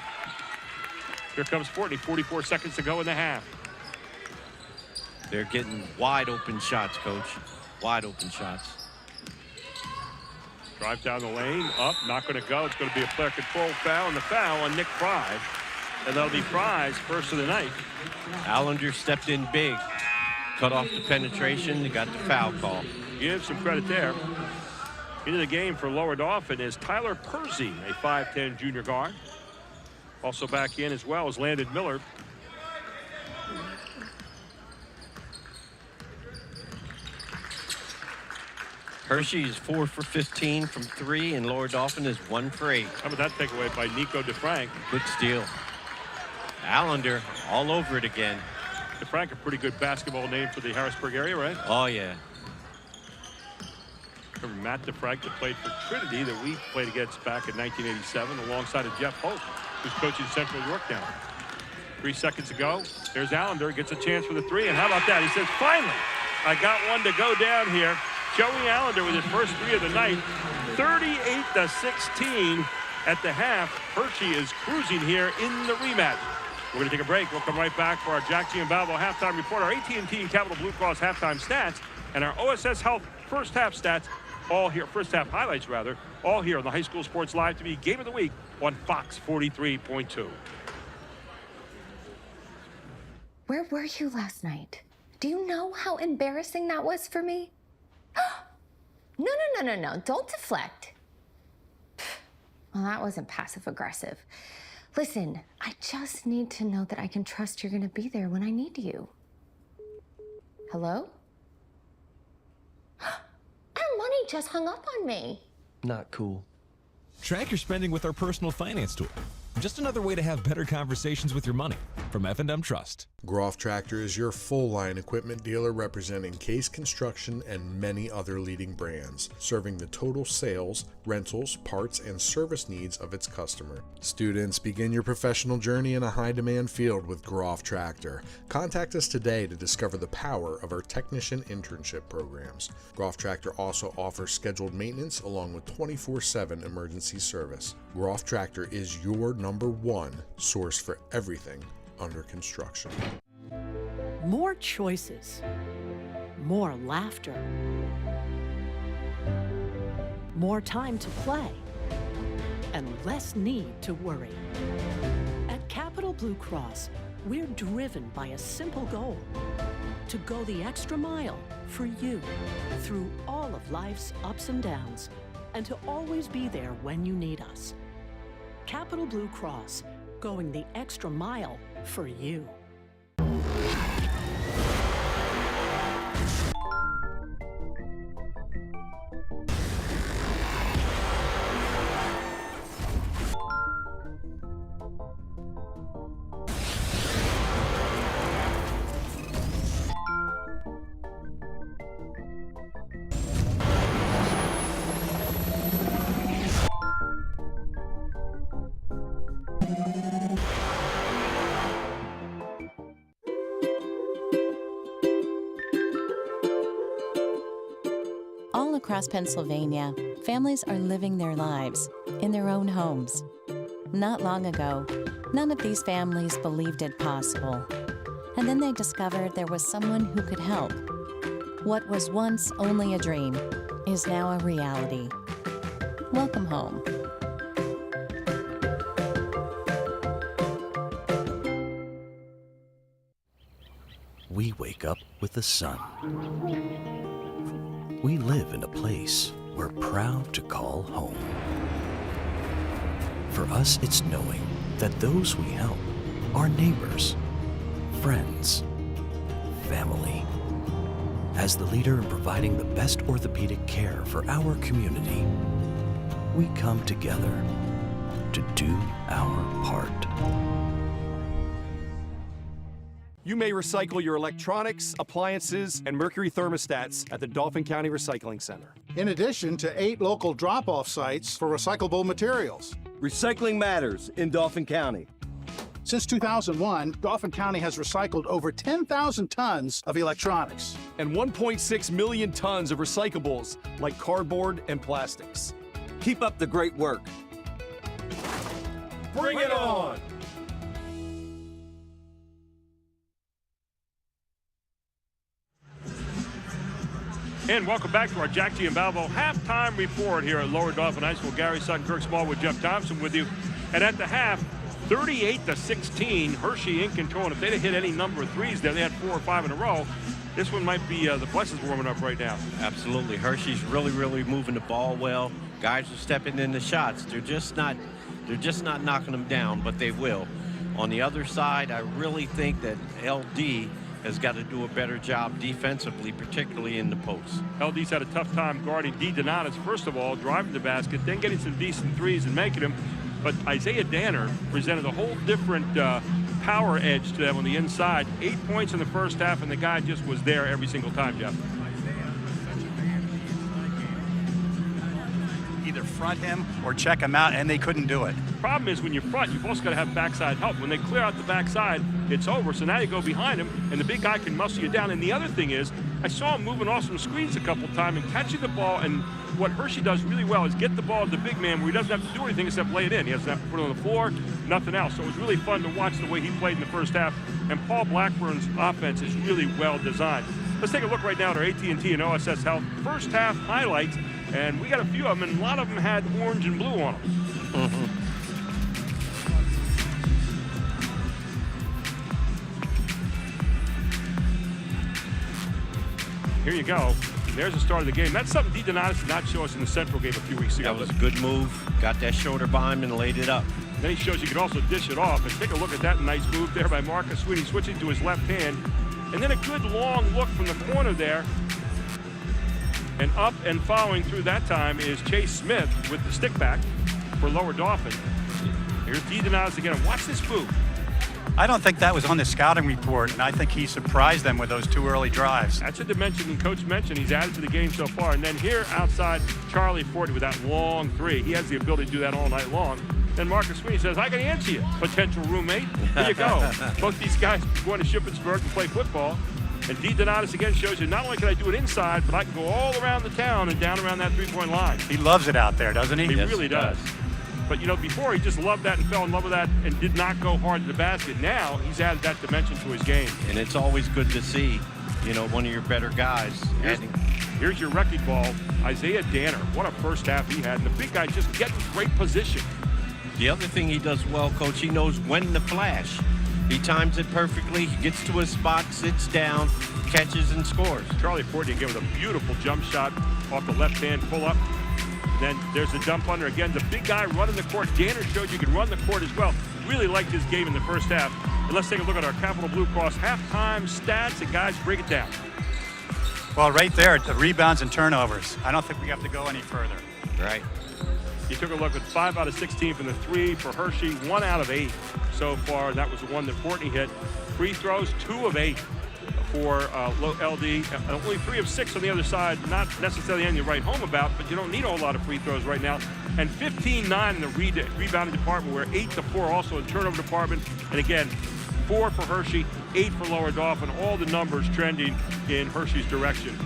Here comes Fortney. 44 seconds to go in the half. They're getting wide open shots, Coach. Wide open shots. Drive down the lane, up, not going to go. It's going to be a player control foul, and the foul on Nick Fry. And that'll be Fry's first of the night. Allender stepped in big. Cut off the penetration. They got the foul call. Give some credit there. Into the game for Lower Dauphin is Tyler Persey, a 5'10 junior guard. Also back in as well as Landon Miller. Hershey is 4 for 15 from 3, and Lower Dauphin is 1 for 8. How about that takeaway by Nico DeFrank? Good steal. Allender all over it again. DeFrank, a pretty good basketball name for the Harrisburg area, right? Oh, yeah. Remember Matt DeFrank that played for Trinity that we played against back in 1987 alongside of Jeff Hope, who's coaching Central York now. 3 seconds ago, there's Allender, gets a chance for the 3, and how about that? He says, finally, I got one to go down here. Joey Allender with his first 3 of the night, 38-16 at the half. Hershey is cruising here in the rematch. We're going to take a break. We'll come right back for our Jack Giambavo halftime report, our AT&T and Capital Blue Cross halftime stats, and our OSS Health first half stats, all here, first half highlights rather, all here on the High School Sports Live TV Game of the Week on Fox 43.2. Where were you last night? Do you know how embarrassing that was for me? No. Don't deflect. Well, that wasn't passive aggressive. Listen, I just need to know that I can trust you're going to be there when I need you. Hello? Our money just hung up on me. Not cool. Track your spending with our personal finance tool. Just another way to have better conversations with your money. From F&M Trust. Groff Tractor is your full-line equipment dealer representing Case Construction and many other leading brands, serving the total sales, rentals, parts, and service needs of its customer. Students, begin your professional journey in a high-demand field with Groff Tractor. Contact us today to discover the power of our technician internship programs. Groff Tractor also offers scheduled maintenance along with 24/7 emergency service. Groff Tractor is your #1 source for everything under construction. More choices, more laughter, more time to play, and less need to worry. At Capital Blue Cross, we're driven by a simple goal: to go the extra mile for you through all of life's ups and downs, and to always be there when you need us. Capital Blue Cross, going the extra mile for you. All across Pennsylvania, families are living their lives in their own homes. Not long ago, none of these families believed it possible. And then they discovered there was someone who could help. What was once only a dream is now a reality. Welcome home. We wake up with the sun. We live in a place we're proud to call home. For us, it's knowing that those we help are neighbors, friends, family. As the leader in providing the best orthopedic care for our community, we come together to do our part. You may recycle your electronics, appliances, and mercury thermostats at the Dauphin County Recycling Center. In addition to 8 local drop-off sites for recyclable materials. Recycling matters in Dauphin County. Since 2001, Dauphin County has recycled over 10,000 tons of electronics. And 1.6 million tons of recyclables like cardboard and plastics. Keep up the great work. Bring it on! And welcome back to our Jack G. and Balvo halftime report here at Lower Dauphin High School. Gary Sutton, Kirk Smallwood, Jeff Thompson with you. And at the half, 38-16, Hershey in control. And if they'd have hit any number of threes there, they had 4 or 5 in a row. This one might be the Blessings warming up right now. Absolutely. Hershey's really moving the ball well. Guys are stepping in the shots. They're just not knocking them down, but they will. On the other side, I really think that LD has got to do a better job defensively, particularly in the post. LD's had a tough time guarding D. Donatis, first of all, driving the basket, then getting some decent threes and making them. But Isaiah Danner presented a whole different power edge to them on the inside. 8 points in the first half, and the guy just was there every single time, Jeff. Either front him or check him out, and they couldn't do it. Problem is, when you front, you've also got to have backside help. When they clear out the backside, it's over. So now you go behind him, and the big guy can muscle you down. And the other thing is, I saw him moving off some screens a couple times and catching the ball. And what Hershey does really well is get the ball to the big man where he doesn't have to do anything except lay it in. He doesn't have to put it on the floor, nothing else. So it was really fun to watch the way he played in the first half. And Paul Blackburn's offense is really well designed. Let's take a look right now at our AT&T and OSS Health first half highlights. And we got a few of them, and a lot of them had orange and blue on them. Here you go. There's the start of the game. That's something D. Donatis did not show us in the Central game a few weeks ago. That was a good move. Got that shoulder behind him and laid it up. Then he shows you can also dish it off. And take a look at that nice move there by Marcus Sweeney, switching to his left hand. And then a good long look from the corner there. And up and following through that time is Chase Smith with the stick back for Lower Dauphin. Here's DeDonatis again. Watch this move. I don't think that was on the scouting report, and I think he surprised them with those 2 early drives. That's a dimension the coach mentioned he's added to the game so far. And then here outside, Charlie Forty with that long 3. He has the ability to do that all night long. Then Marcus Sweeney says, I can answer you, potential roommate. Here you go. Both these guys going to Shippensburg to play football. And DeDonatis again shows you not only can I do it inside, but I can go all around the town and down around that 3-point line. He loves it out there, doesn't he? He really does. But, you know, before he just loved that and fell in love with that and did not go hard to the basket. Now he's added that dimension to his game. And it's always good to see, you know, one of your better guys. Here's your wrecking ball, Isaiah Danner. What a first half he had. And the big guy just getting great position. The other thing he does well, Coach, he knows when to flash. He times it perfectly. He gets to his spot, sits down, catches, and scores. Charlie Forty again with a beautiful jump shot off the left hand pull-up. Then there's the dump under. Again, the big guy running the court. Danner showed you can run the court as well. Really liked his game in the first half. And let's take a look at our Capital Blue Cross halftime stats. And guys, break it down. Well, right there, the rebounds and turnovers. I don't think we have to go any further. Right. You took a look at 5 out of 16 from the 3 for Hershey, 1 out of 8 so far. And that was the one that Fortney hit. Free throws, 2 of 8 for LD. Only 3 of 6 on the other side. Not necessarily anything to write home about, but you don't need a whole lot of free throws right now. And 15-9 in the rebounding department. We're 8-4 also in turnover department. And again, 4 for Hershey, 8 for Lower Dauphin. All the numbers trending in Hershey's direction.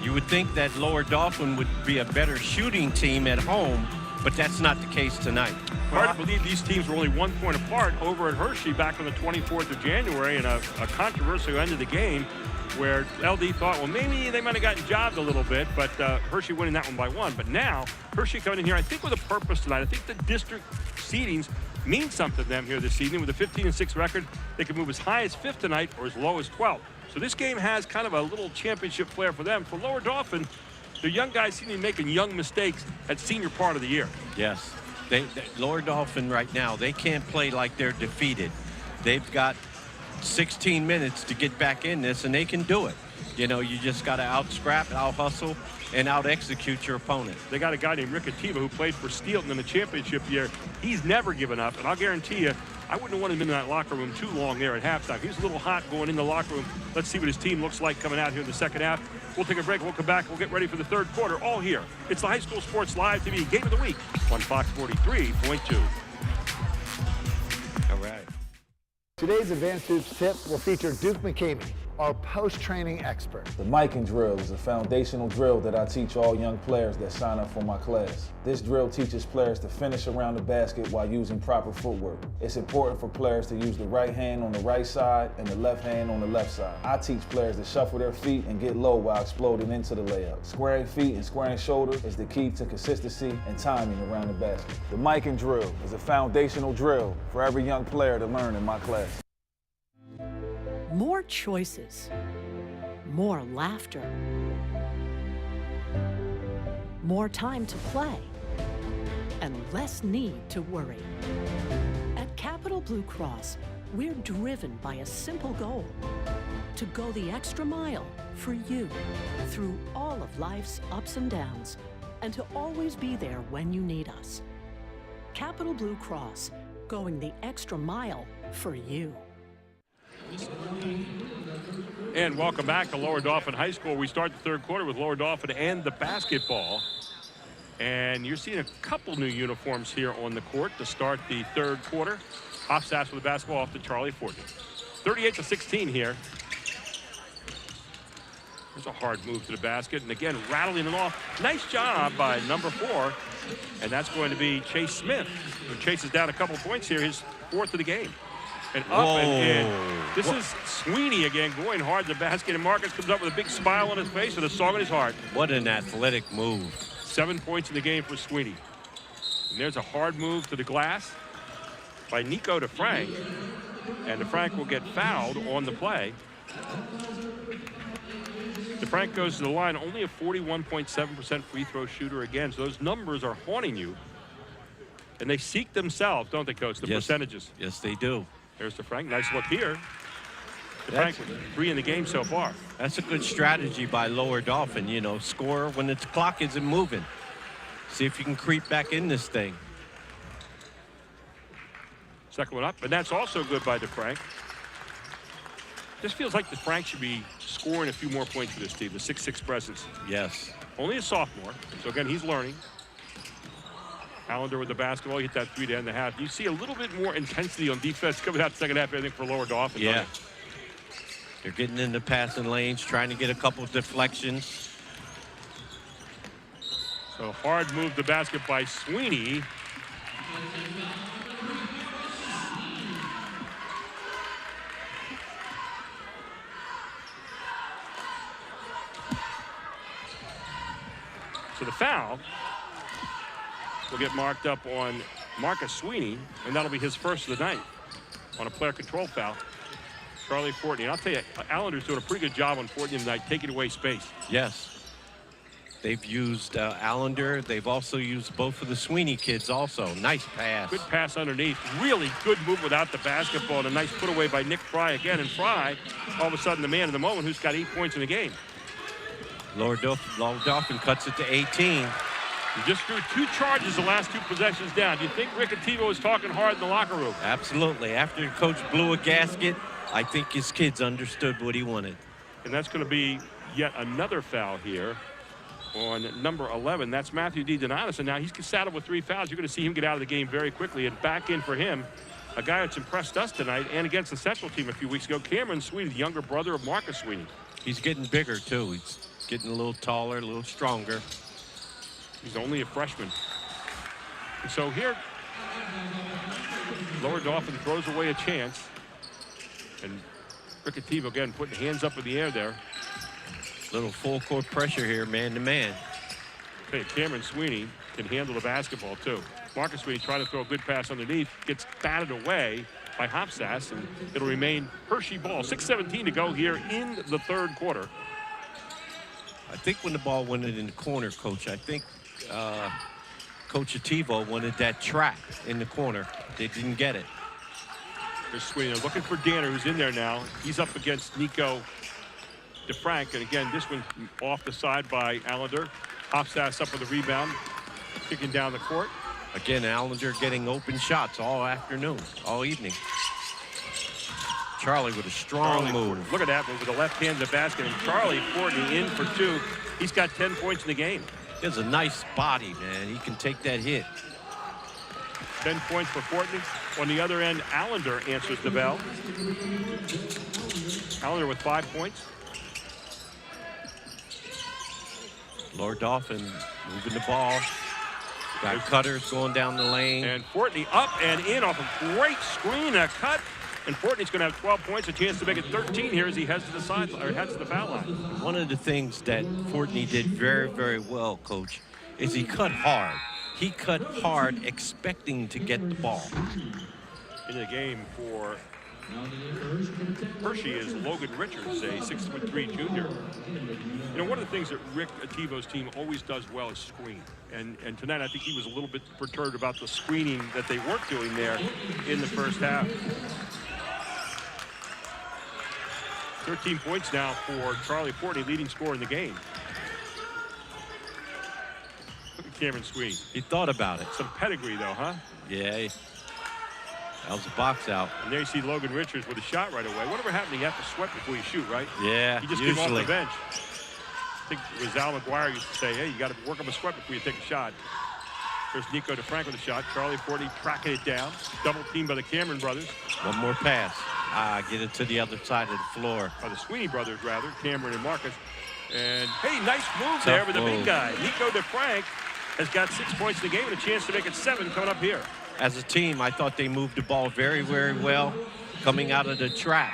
You would think that Lower Dauphin would be a better shooting team at home, but that's not the case tonight. Hard to believe these teams were only 1 point apart over at Hershey back on the 24th of January in a controversial end of the game where LD thought, well, maybe they might have gotten jobbed a little bit, but Hershey winning that one by 1. But now, Hershey coming in here, I think with a purpose tonight. I think the district seedings mean something to them here this evening. With a 15-6 record, they can move as high as 5th tonight or as low as 12th. So this game has kind of a little championship flair for them. For Lower Dauphin, the young guys seem to be making young mistakes at senior part of the year. Yes. Lower Dauphin right now, they can't play like they're defeated. They've got 16 minutes to get back in this, and they can do it. You know, you just got to out-scrap, out-hustle, and out-execute your opponent. They got a guy named Rick Atiba who played for Steelton in the championship year. He's never given up, and I'll guarantee you, I wouldn't want him in that locker room too long there at halftime. He was a little hot going in the locker room. Let's see what his team looks like coming out here in the second half. We'll take a break. We'll come back. We'll get ready for the third quarter. All here. It's the High School Sports Live TV Game of the Week on Fox 43.2. All right. Today's Advanced Hoops tip will feature Duke McCamey, our post-training expert. The Miking drill is a foundational drill that I teach all young players that sign up for my class. This drill teaches players to finish around the basket while using proper footwork. It's important for players to use the right hand on the right side and the left hand on the left side. I teach players to shuffle their feet and get low while exploding into the layup. Squaring feet and squaring shoulders is the key to consistency and timing around the basket. The Miking drill is a foundational drill for every young player to learn in my class. More choices, more laughter, more time to play, and less need to worry. At Capital Blue Cross, we're driven by a simple goal: to go the extra mile for you through all of life's ups and downs, and to always be there when you need us. Capital Blue Cross, going the extra mile for you. And welcome back to Lower Dauphin High School. We start the third quarter with Lower Dauphin and the basketball. And you're seeing a couple new uniforms here on the court to start the third quarter. Hofsass with the basketball off to Charlie Fortney. 38-16 here. There's a hard move to the basket. And again, rattling it off. Nice job by number 4. And that's going to be Chase Smith, who chases down a couple points here, his 4th of the game. And up and in. This is Sweeney again going hard to the basket, and Marcus comes up with a big smile on his face and a song in his heart. What an athletic move. 7 points in the game for Sweeney. And there's a hard move to the glass by Nico DeFrank. And DeFrank will get fouled on the play. DeFrank goes to the line, only a 41.7% free throw shooter again. So those numbers are haunting you. And they seek themselves, don't they, Coach, the percentages? Yes, they do. There's DeFrank. Nice look here. DeFrank with 3 in the game so far. That's a good strategy by Lower Dauphin. You know, score when the clock isn't moving. See if you can creep back in this thing. Second one up, and that's also good by DeFrank. Just feels like DeFrank should be scoring a few more points for this team, the 6'6" presence. Yes. Only a sophomore, so again, he's learning. Allender with the basketball, he hit that 3 to end the half. You see a little bit more intensity on defense coming out second half, I think, for Lower Dauphin. Yeah. They're getting into passing lanes, trying to get a couple deflections. So hard move the basket by Sweeney. So the foul will get marked up on Marcus Sweeney, and that'll be his first of the night on a player control foul. Charlie Fortney. And I'll tell you, Allender's doing a pretty good job on Fortney tonight, taking away space. Yes. They've used Allender. They've also used both of the Sweeney kids also. Nice pass. Good pass underneath. Really good move without the basketball, and a nice put away by Nick Fry again. And Fry, all of a sudden, the man of the moment who's got 8 points in the game. Lower Dauphin cuts it to 18. He just threw 2 charges the last 2 possessions down. Do you think Rick Ativo was talking hard in the locker room? Absolutely. After the coach blew a gasket, I think his kids understood what he wanted. And that's going to be yet another foul here on number 11. That's Matthew DeDonatis, and now he's saddled with 3 fouls. You're going to see him get out of the game very quickly, and back in for him, a guy that's impressed us tonight and against the Central team a few weeks ago, Cameron Sweeney, the younger brother of Marcus Sweeney. He's getting bigger, too. He's getting a little taller, a little stronger. He's only a freshman. And so here, Lower Dauphin throws away a chance. And Rick Ativo, again, putting hands up in the air there. Little full court pressure here, man to man. Okay, Cameron Sweeney can handle the basketball, too. Marcus Sweeney trying to throw a good pass underneath, gets batted away by Hopsass, and it'll remain Hershey ball. 6:17 to go here in the third quarter. I think when the ball went in the corner, Coach, I think Coach Ativo wanted that trap in the corner. They didn't get it. There's Sweeney looking for Danner, who's in there now. He's up against Nico DeFrank, and again, this one off the side by Allender. Hopsass up with the rebound, kicking down the court. Again, Allender getting open shots all afternoon, all evening. Charlie with a strong move. Look at that move with the left hand to the basket, and Charlie Fortney in for 2. He's got 10 points in the game. He has a nice body, man. He can take that hit. 10 points for Fortney. On the other end, Allender answers the bell. Allender with 5 points. Lower Dauphin moving the ball. Got cutters going down the lane. And Fortney up and in off a great screen, a cut. And Fortney's going to have 12 points, a chance to make it 13 here as he heads to the sideline, or heads to the foul line. One of the things that Fortney did very, very well, Coach, is he cut hard. He cut hard, expecting to get the ball. In the game for Hershey is Logan Richards, a 6'3" junior. You know, one of the things that Rick Ativo's team always does well is screen. And tonight I think he was a little bit perturbed about the screening that they weren't doing there in the first half. 13 points now for Charlie Fortney, leading scorer in the game. Look at Cameron Sweeney. He thought about it. Some pedigree, though, huh? Yeah. That was a box out. And there you see Logan Richards with a shot right away. Whatever happened, you have to sweat before you shoot, right? Yeah, you just usually. came off the bench. I think it was Al McGuire used to say, hey, you got to work up a sweat before you take a shot. There's Nico DeFrank with a shot. Charlie Fortney tracking it down. Double teamed by the Cameron brothers. One more pass. Get it to the other side of the floor. By the Sweeney brothers, rather. Cameron and Marcus. And, hey, nice move there with the big guy. Nico DeFrank has got 6 points in the game and a chance to make it 7 coming up here. As a team, I thought they moved the ball very, very well coming out of the trap.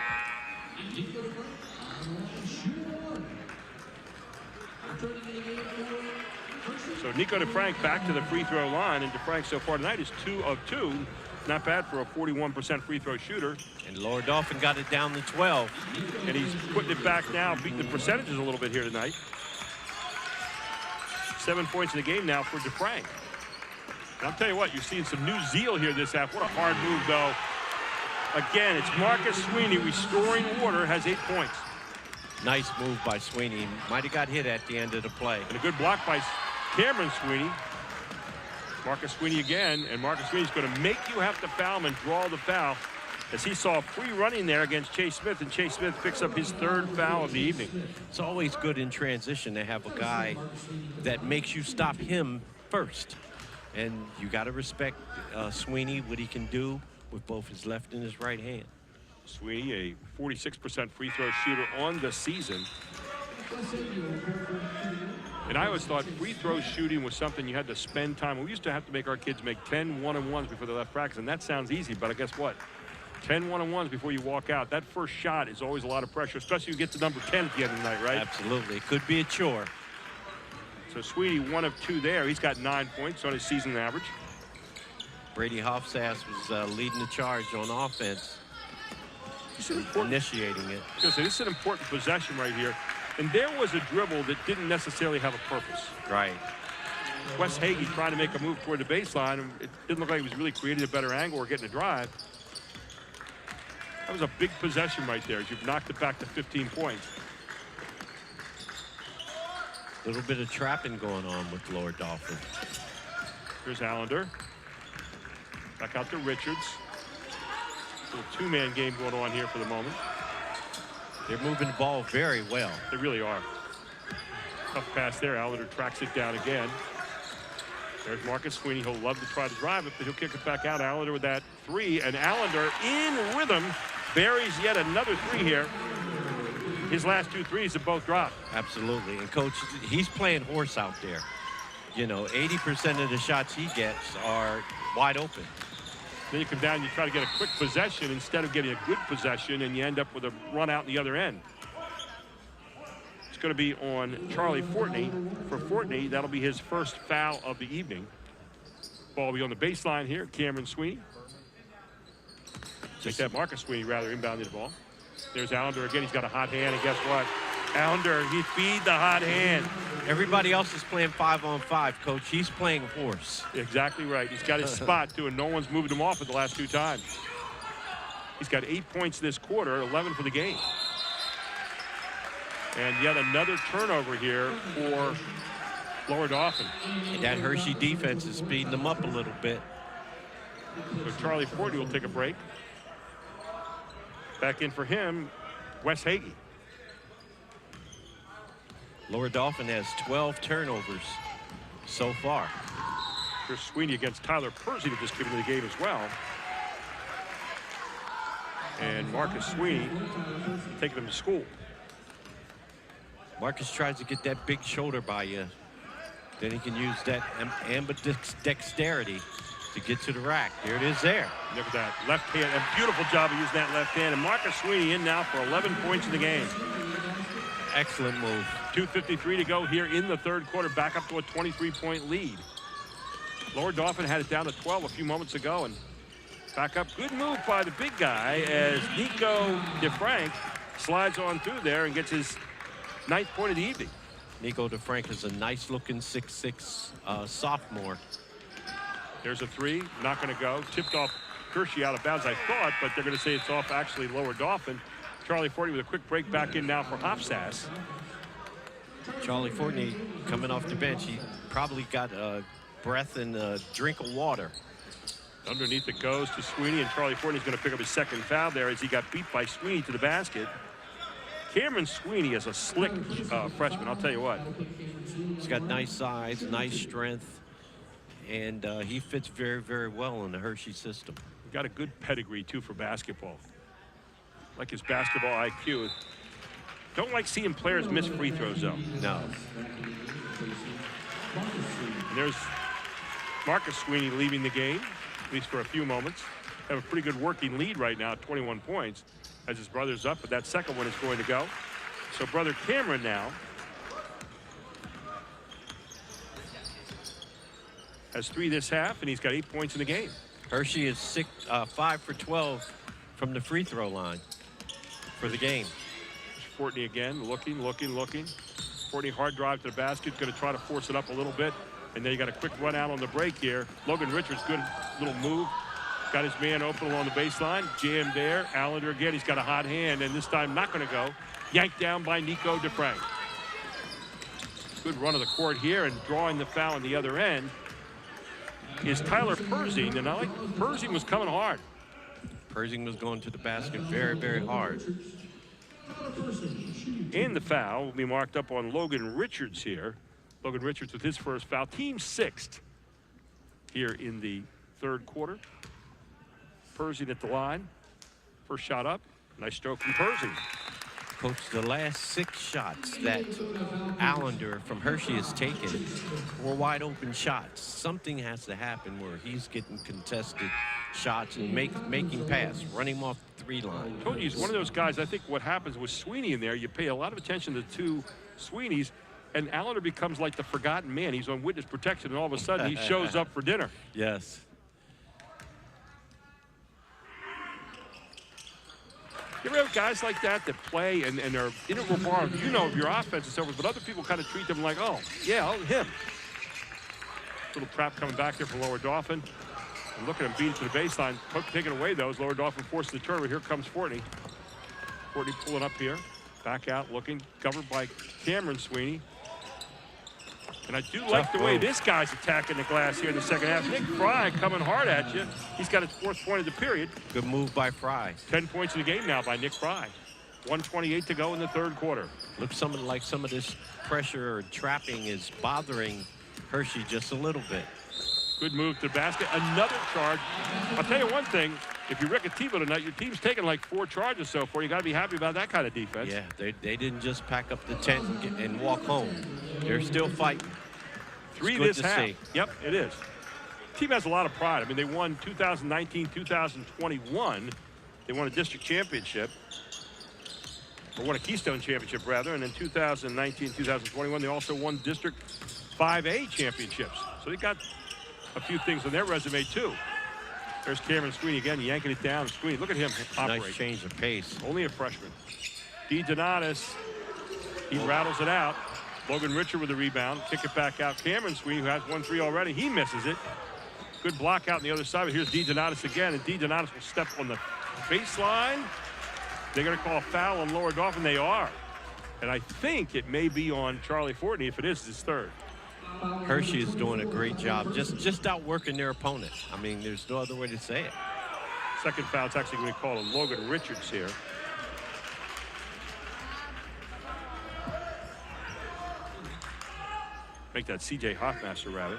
So Nico DeFrank back to the free throw line, and DeFrank so far tonight is 2 of 2. Not bad for a 41% free throw shooter. And Lower Dauphin got it down to 12. And he's putting it back now, beating the percentages a little bit here tonight. 7 points in the game now for DeFrank. And I'll tell you what, you're seeing some new zeal here this half. What a hard move, though. Again, it's Marcus Sweeney restoring order, has 8 points. Nice move by Sweeney. Might have got hit at the end of the play. And a good block by Cameron Sweeney. Marcus Sweeney again, and Marcus Sweeney's going to make you have to foul him and draw the foul, as he saw free running there against Chase Smith, and Chase Smith picks up his 3rd foul of the evening. It's always good in transition to have a guy that makes you stop him first. And you got to respect Sweeney, what he can do with both his left and his right hand. Sweeney, a 46% free throw shooter on the season. And I always thought free throw shooting was something you had to spend time. We used to have to make our kids make 10 one-on-ones before they left practice, and that sounds easy, but guess what? 10 one-on-ones before you walk out. That first shot is always a lot of pressure, especially if you get to number 10 at the end of the night, right? Absolutely. It could be a chore. So Sweeney, 1 of 2 there. He's got 9 points on his season average. Brady Hofsass was leading the charge on offense, initiating it. This is an important possession right here. And there was a dribble that didn't necessarily have a purpose. Right. Wes Hagee trying to make a move toward the baseline, and it didn't look like he was really creating a better angle or getting a drive. That was a big possession right there, as you've knocked it back to 15 points. A little bit of trapping going on with Lower Dauphin. Here's Allender. Back out to Richards. Little 2-man game going on here for the moment. They're moving the ball very well. They really are. Tough pass there. Allender tracks it down again. There's Marcus Sweeney. He'll love to try to drive it, but he'll kick it back out. Allender with that 3, and Allender in rhythm buries yet another 3 here. His last 2 threes have both dropped. Absolutely. And Coach, he's playing horse out there. You know, 80% of the shots he gets are wide open. Then you come down and you try to get a quick possession instead of getting a good possession, and you end up with a run out the other end. It's going to be on Charlie Fortney. For Fortney, that'll be his first foul of the evening. Ball will be on the baseline here. Cameron Sweeney. Take that, Marcus Sweeney rather inbounded the ball. There's Allender again. He's got a hot hand, and guess what? Allender, he feed the hot hand. Everybody else is playing 5-on-5, Coach. He's playing horse. Exactly right. He's got his spot, too, and no one's moved him off it the last 2 times. He's got 8 points this quarter, 11 for the game. And yet another turnover here for Lower Dauphin. And that Hershey defense is speeding them up a little bit. So Charlie Fortney will take a break. Back in for him, Wes Hagee. Lower Dauphin has 12 turnovers so far. Here's Sweeney against Tyler Persey, that just came into the game as well. And Marcus Sweeney taking them to school. Marcus tries to get that big shoulder by you. Then he can use that ambidexterity to get to the rack. There it is there. Look at that. Left hand. A beautiful job of using that left hand. And Marcus Sweeney in now for 11 points in the game. Excellent move. 2:53 to go here in the 3rd quarter. Back up to a 23-point lead. Lower Dauphin had it down to 12 a few moments ago. And back up. Good move by the big guy as Nico DeFrank slides on through there and gets his 9th point of the evening. Nico DeFrank is a nice-looking 6'6" sophomore. There's a 3, not going to go. Tipped off Hershey out of bounds, I thought, but they're going to say it's off actually Lower Dauphin. Charlie Fortney with a quick break back in now for Hofsass. Charlie Fortney coming off the bench. He probably got a breath and a drink of water. Underneath it goes to Sweeney, and Charlie Fortney's going to pick up his 2nd foul there as he got beat by Sweeney to the basket. Cameron Sweeney is a slick freshman, I'll tell you what. He's got nice size, nice strength, and he fits very, very well in the Hershey system. Got a good pedigree, too, for basketball. Like his basketball IQ. Don't like seeing players miss free throws, though. No. And there's Marcus Sweeney leaving the game, at least for a few moments. Have a pretty good working lead right now, 21 points, as his brother's up, but that second one is going to go. So brother Cameron now has 3 this half, and he's got 8 points in the game. Hershey is 5 for 12 from the free throw line for the game. Fortney again, looking. Fortney hard drive to the basket, going to try to force it up a little bit. And then you got a quick run out on the break here. Logan Richards, good little move. Got his man open along the baseline. Jammed there. Allender again, he's got a hot hand, and this time not going to go. Yanked down by Nico DeFrank. Good run of the court here and drawing the foul on the other end. is Tyler Persing, and I like Persing was coming hard. Persing was going to the basket very, very hard. And the foul will be marked up on Logan Richards here. Logan Richards with his first foul, team 6th here in the third quarter. Persing at the line. First shot up. Nice stroke from Persing. Coach, the last 6 shots that Allender from Hershey has taken were wide open shots. Something has to happen where he's getting contested shots and making pass, running him off the 3 line. I told you he's one of those guys. I think what happens with Sweeney in there, you pay a lot of attention to 2 Sweeneys, and Allender becomes like the forgotten man. He's on witness protection, and all of a sudden he shows up for dinner. Yes. You ever have guys like that play and they're integral part of, you know, of your offense and so forth, but other people kind of treat them like, oh, yeah, him. Little trap coming back here for Lower Dauphin. And look at him beating to the baseline. Taking away those. Lower Dauphin forces the turnover. Here comes Fortney. Fortney pulling up here. Back out looking. Covered by Cameron Sweeney. And I do like the way this guy's attacking the glass here in the second half. Nick Fry coming hard at you. He's got his 4th point of the period. Good move by Fry. 10 points in the game now by Nick Fry. 1:28 to go in the third quarter. Looks something like some of this pressure or trapping is bothering Hershey just a little bit. Good move to the basket. Another charge. I'll tell you one thing. If you're Rick Ativo tonight, your team's taken like 4 charges so far. You got to be happy about that kind of defense. Yeah, they didn't just pack up the tent and walk home. They're still fighting. 3 this half. Yep, it is. Team has a lot of pride. I mean, they won 2019, 2021. They won a district championship. Or won a Keystone championship, rather. And in 2019, 2021, they also won district 5A championships. So they got a few things on their resume, too. There's Cameron Sweeney again, yanking it down. Sweeney, look at him operate. Nice change of pace. Only a freshman. D. Donatis, he rattles it out. Logan Richard with the rebound. Kick it back out. Cameron Sweeney, who has 1 3 already, he misses it. Good block out on the other side, but here's D. Donatis again, and D. Donatis will step on the baseline. They're going to call a foul on Lower Dauphin. They are. And I think it may be on Charlie Fortney. If it is, it's 3rd. Hershey is doing a great job, just outworking their opponent. I mean, there's no other way to say it. Second foul, it's actually going to be called on Logan Richards here. Make that C.J. Hoffmaster, rather.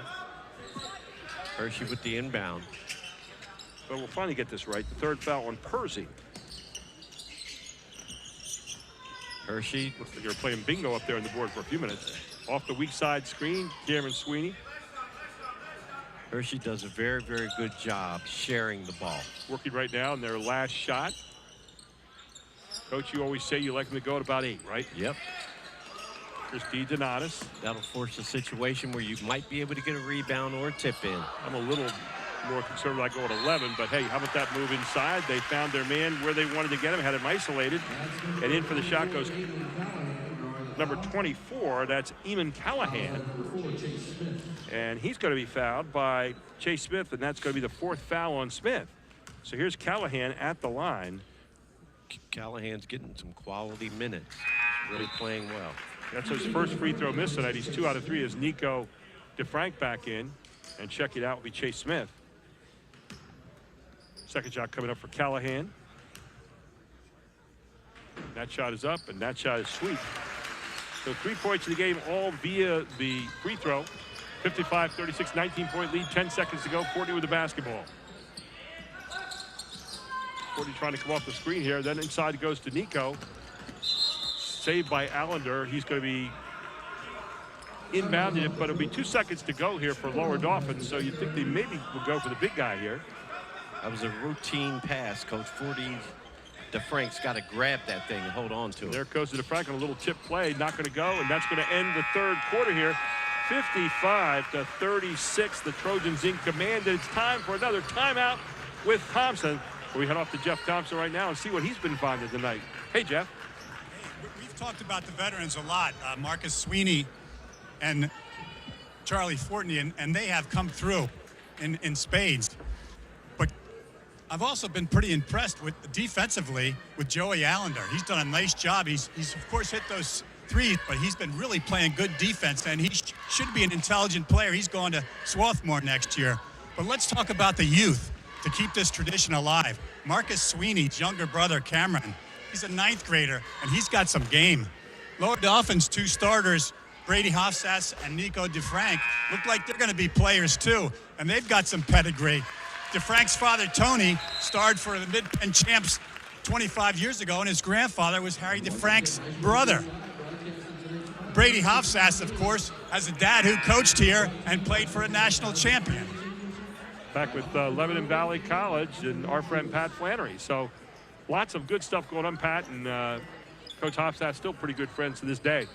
Hershey with the inbound. But we'll finally get this right. The 3rd foul on Persing. Hershey. Looks like you're playing bingo up there on the board for a few minutes. Off the weak side screen, Cameron Sweeney. Hershey does a very, very good job sharing the ball. Working right now in their last shot. Coach, you always say you like them to go at about 8, right? Yep. Here's D. Donatis. That'll force a situation where you might be able to get a rebound or a tip in. I'm a little more conservative. I go at 11, but hey, how about that move inside? They found their man where they wanted to get him, had him isolated, and in for the shot goes number 24. That's Eamon Callahan, and he's going to be fouled by Chase Smith, and that's going to be the 4th foul on Smith. So here's Callahan at the line. Callahan's getting some quality minutes, really playing well. That's his first free throw miss tonight. He's 2 out of 3 as Nico DeFrank back in. And check it out will be Chase Smith. Second shot coming up for Callahan. That shot is up, and that shot is sweet. So 3 points in the game, all via the free throw. 55-36, 19-point lead, 10 seconds to go. Fortney with the basketball. Fortney trying to come off the screen here. Then inside it goes to Nico. Saved by Allender. He's going to be inbounded it, but it'll be 2 seconds to go here for Lower Dauphin. So you think they maybe will go for the big guy here. That was a routine pass. Coach Fortney DeFrank's got to grab that thing and hold on to it. There goes to DeFrank on a little tip play. Not going to go, and that's going to end the third quarter here. 55-36. The Trojans in command. And it's time for another timeout with Thompson. We head off to Jeff Thompson right now and see what he's been finding tonight. Hey, Jeff. We've talked about the veterans a lot. Marcus Sweeney and Charlie Fortney, and they have come through in spades. But I've also been pretty impressed with defensively with Joey Allender. He's done a nice job. He's of course hit those threes, but he's been really playing good defense, and he should be an intelligent player. He's going to Swarthmore next year. But let's talk about the youth to keep this tradition alive. Marcus Sweeney's younger brother, Cameron, he's a 9th grader, and he's got some game. Lower Dauphin's 2 starters, Brady Hofsass and Nico DeFrank, look like they're going to be players too, and they've got some pedigree. DeFrank's father, Tony, starred for the Mid-Penn Champs 25 years ago, and his grandfather was Harry DeFrank's brother. Brady Hofsass, of course, has a dad who coached here and played for a national champion. Back with Lebanon Valley College and our friend Pat Flannery. So lots of good stuff going on, Pat, and Coach Hofstadt still pretty good friends to this day.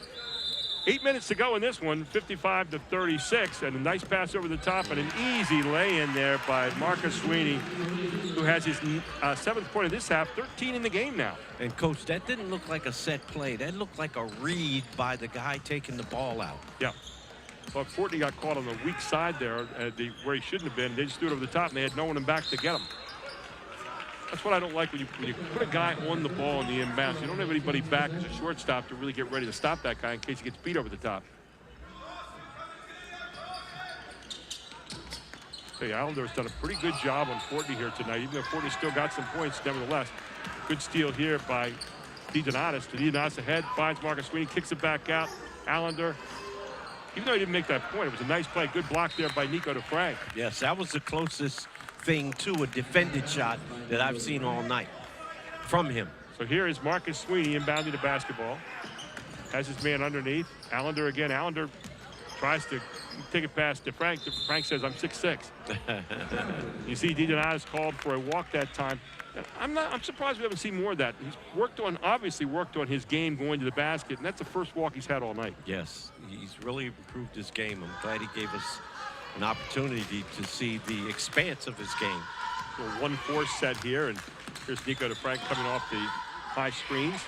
8 minutes to go in this one, 55-36, and a nice pass over the top and an easy lay-in there by Marcus Sweeney, who has his 7th point of this half, 13 in the game now. And, Coach, that didn't look like a set play. That looked like a read by the guy taking the ball out. Yeah. Well, Fortney got caught on the weak side there where he shouldn't have been. They just threw it over the top, and they had no one in back to get him. That's what I don't like when you put a guy on the ball in the inbounds. You don't have anybody back as a shortstop to really get ready to stop that guy in case he gets beat over the top. Okay, Allender's done a pretty good job on Fortney here tonight, even though Fortney still got some points, nevertheless. Good steal here by DeDonatis. DeDonatis ahead, finds Marcus Sweeney, kicks it back out. Allender, even though he didn't make that point, it was a nice play. Good block there by Nico DeFrank. Yes, that was the closest thing to a defended shot that I've seen all night from him. So here is Marcus Sweeney inbounding the basketball. Has his man underneath. Allender again. Allender tries to take it past DeFrank. DeFrank says, I'm 6'6". You see DeDonatis called for a walk that time. I'm surprised we haven't seen more of that. He's obviously worked on his game going to the basket, and that's the first walk he's had all night. Yes, he's really improved his game. I'm glad he gave us an opportunity to see the expanse of his game. So 1-4 set here, and here's Nico DeFrank coming off the high screens.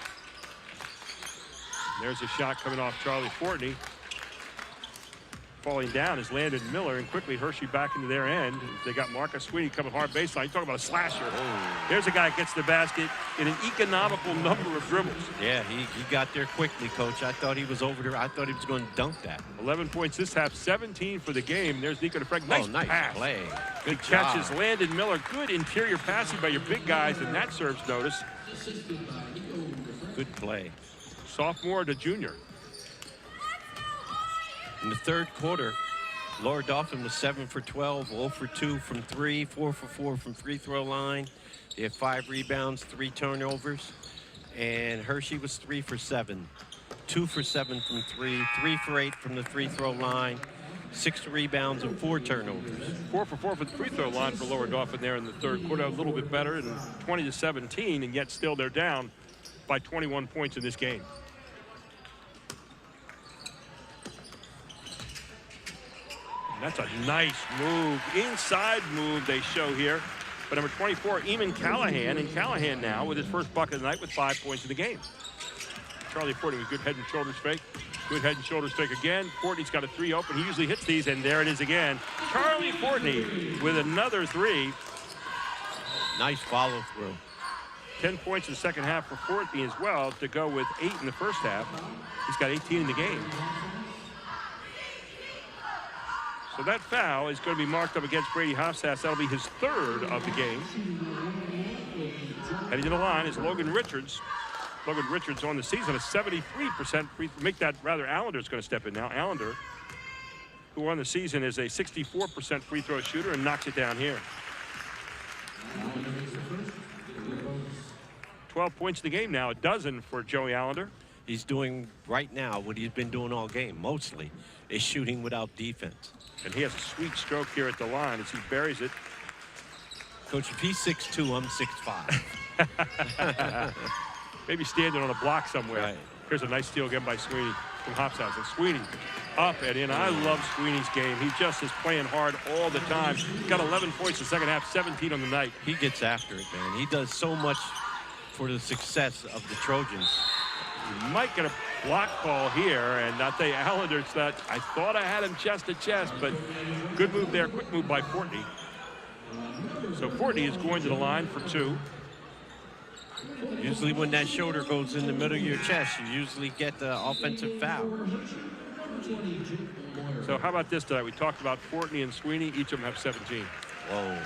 And there's a shot coming off Charlie Fortney. Falling down is Landon Miller, and quickly Hershey back into their end. They got Marcus Sweeney coming hard baseline. You talk about a slasher. Oh. There's a guy that gets the basket in an economical number of dribbles. Yeah, he got there quickly, Coach. I thought he was over there. I thought he was going to dunk that. 11 points this half, 17 for the game. There's Nico DeFrank. Nice pass. Play. Good catches. Landon Miller. Good interior passing by your big guys, and that serves notice. Good play. Sophomore to junior. In the third quarter, Lower Dauphin was 7 for 12, 0 for 2 from 3, 4 for 4 from free throw line. They had 5 rebounds, 3 turnovers. And Hershey was 3 for 7, 2 for 7 from 3, 3 for 8 from the free throw line, 6 rebounds and 4 turnovers. 4 for 4 from the free throw line for Lower Dauphin there in the third quarter. A little bit better, and 20-17, and yet still they're down by 21 points in this game. That's a nice move, inside move they show here. But number 24, Eamon Callahan, and Callahan now with his first bucket of the night with 5 points in the game. Charlie Fortney with good head and shoulders fake. Good head and shoulders fake again. Fortney's got a 3 open. He usually hits these, and there it is again. Charlie Fortney with another 3. Nice follow through. 10 points in the second half for Fortney as well, to go with 8 in the first half. He's got 18 in the game. So that foul is going to be marked up against Brady Hofsass. That'll be his 3rd of the game. Heading to the line is Logan Richards. Logan Richards on the season, a 73% free. Make that rather. Allender's going to step in now. Allender, who on the season is a 64% free throw shooter, and knocks it down here. 12 points in the game now, a dozen for Joey Allender. He's doing right now what he's been doing all game, mostly, is shooting without defense. And he has a sweet stroke here at the line as he buries it. Coach, if he's 6'2", I'm 6'5". Maybe standing on a block somewhere. Right. Here's a nice steal again by Sweeney from Hofsass. And Sweeney up and in. I love Sweeney's game. He just is playing hard all the time. He's got 11 points in the second half, 17 on the night. He gets after it, man. He does so much for the success of the Trojans. You might get a block call here, and I'll tell you, Allender's that I thought I had him chest to chest, but good move there, quick move by Fortney. So Fortney is going to the line for 2. Usually when that shoulder goes in the middle of your chest, you usually get the offensive foul. So how about this tonight? We talked about Fortney and Sweeney. Each of them have 17. Whoa.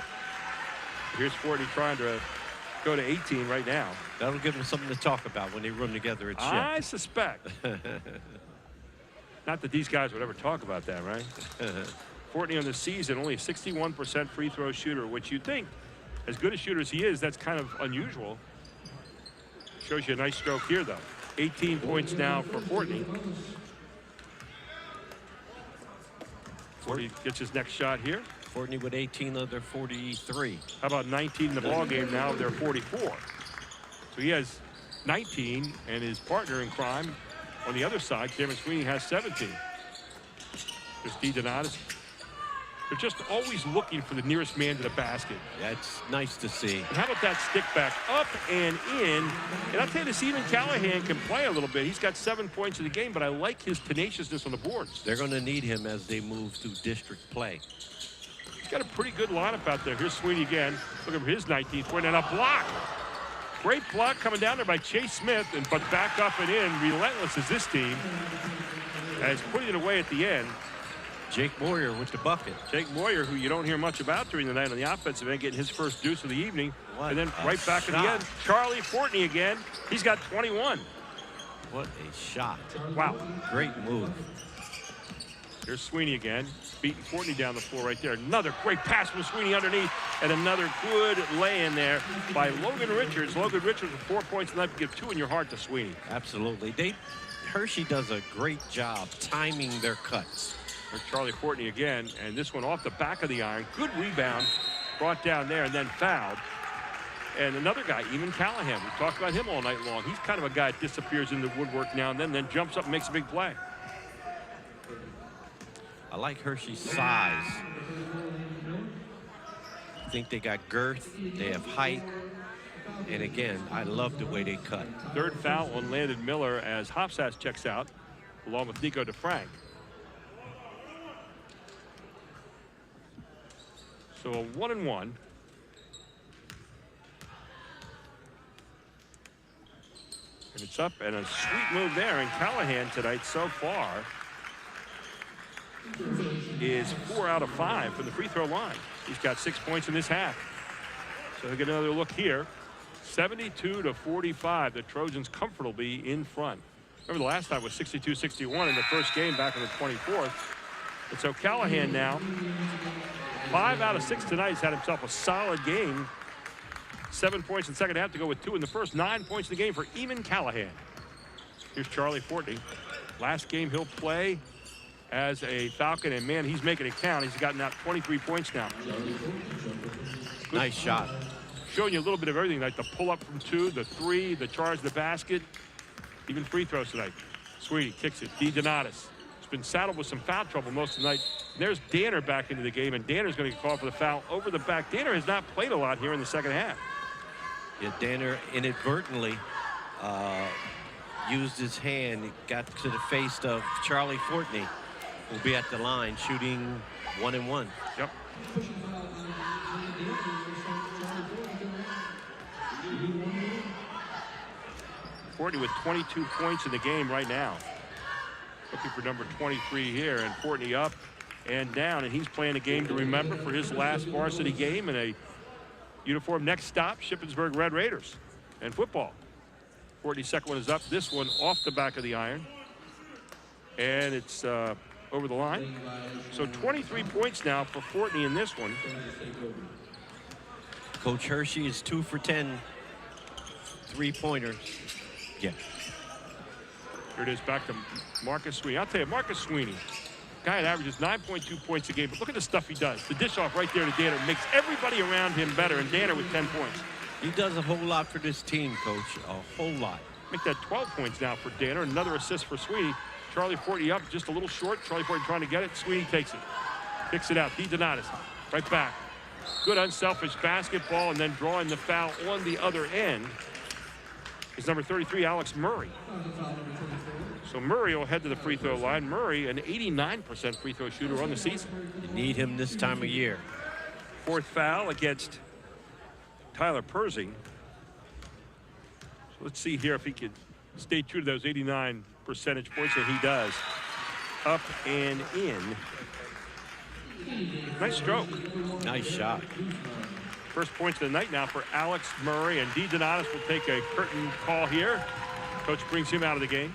Here's Fortney trying to go to 18 right now. That'll give them something to talk about when they run together at Shep. I suspect. Not that these guys would ever talk about that, right? Fortney on the season, only a 61% free throw shooter, which you'd think, as good a shooter as he is, that's kind of unusual. Shows you a nice stroke here, though. 18 points now for Fortney. Fortney gets his next shot here. Fortney with 18 of their 43. How about 19 in the ball game now of their 44? So he has 19, and his partner in crime on the other side, Cameron Sweeney, has 17. There's DeDonatis. They're just always looking for the nearest man to the basket. That's nice to see. And how about that stick back up and in? And I'll tell you this, even Callahan can play a little bit. He's got 7 points in the game, but I like his tenaciousness on the boards. They're going to need him as they move through district play. He's got a pretty good lineup out there. Here's Sweeney again. Looking for his 19th point and a block. Great block coming down there by Chase Smith, but back up and in. Relentless is this team. As putting it away at the end. Jake Moyer with the bucket. Jake Moyer, who you don't hear much about during the night on the offensive end, getting his first deuce of the evening. And then right back at the end, Charlie Fortney again. He's got 21. What a shot. Wow. Great move. Here's Sweeney again, beating Fortney down the floor right there. Another great pass from Sweeney underneath, and another good lay-in there by Logan Richards. Logan Richards with 4 points tonight, give 2 in your heart to Sweeney. Absolutely. Hershey does a great job timing their cuts. There's Charlie Fortney again, and this one off the back of the iron. Good rebound, brought down there, and then fouled. And another guy, Eamon Callahan. We talked about him all night long. He's kind of a guy that disappears in the woodwork now and then jumps up and makes a big play. I like Hershey's size. I think they got girth, they have height, and again, I love the way they cut. Third foul on Landon Miller as Hofstas checks out, along with Nico DeFrank. So a 1-and-1. And it's up, and a sweet move there. And Callahan tonight so far is 4 out of 5 from the free throw line. He's got 6 points in this half. So he'll get another look here. 72-45. The Trojans comfortably in front. Remember the last time was 62-61 in the first game back on the 24th. And so Callahan now, 5 out of 6 tonight. He's had himself a solid game. 7 points in the second half to go with 2 in the first. 9 points in the game for Eamon Callahan. Here's Charlie Fortney. Last game he'll play as a Falcon, and man, he's making it count. He's gotten out 23 points now. Nice shot. Showing you a little bit of everything, like the pull up from 2, the 3, the charge, the basket, even free throws tonight. Sweeney kicks it. DeDonatis. Been saddled with some foul trouble most of the night. There's Danner back into the game, and Danner's going to get called for the foul over the back. Danner has not played a lot here in the second half. Yeah, Danner inadvertently used his hand. He got to the face of Charlie Fortney, who'll be at the line shooting 1-and-1. Yep. Fortney with 22 points in the game right now. Looking for number 23 here, and Fortney up and down, and he's playing a game to remember for his last varsity game in a uniform. Next stop, Shippensburg Red Raiders and football. Fortney's second one is up. This one off the back of the iron, and it's over the line. So 23 points now for Fortney in this one. Coach Hershey is 2 for 10 3-pointers. Yeah. Here it is, back to Marcus Sweeney. I'll tell you, Marcus Sweeney, guy that averages 9.2 points a game, but look at the stuff he does. The dish off right there to Danner makes everybody around him better, and Danner with 10 points. He does a whole lot for this team, Coach, a whole lot. Make that 12 points now for Danner. Another assist for Sweeney. Charlie Fortney up just a little short. Charlie Fortney trying to get it. Sweeney takes it. Kicks it out. DeDonatis right back. Good unselfish basketball, and then drawing the foul on the other end is number 33, Alex Murray. So Murray will head to the free throw line. Murray, an 89% free throw shooter on the season. You need him this time of year. Fourth foul against Tyler Persing. So let's see here if he can stay true to those 89 percentage points, and he does. up and in. Nice stroke. Nice shot. First points of the night now for Alex Murray, and D. Donatis will take a curtain call here. Coach brings him out of the game.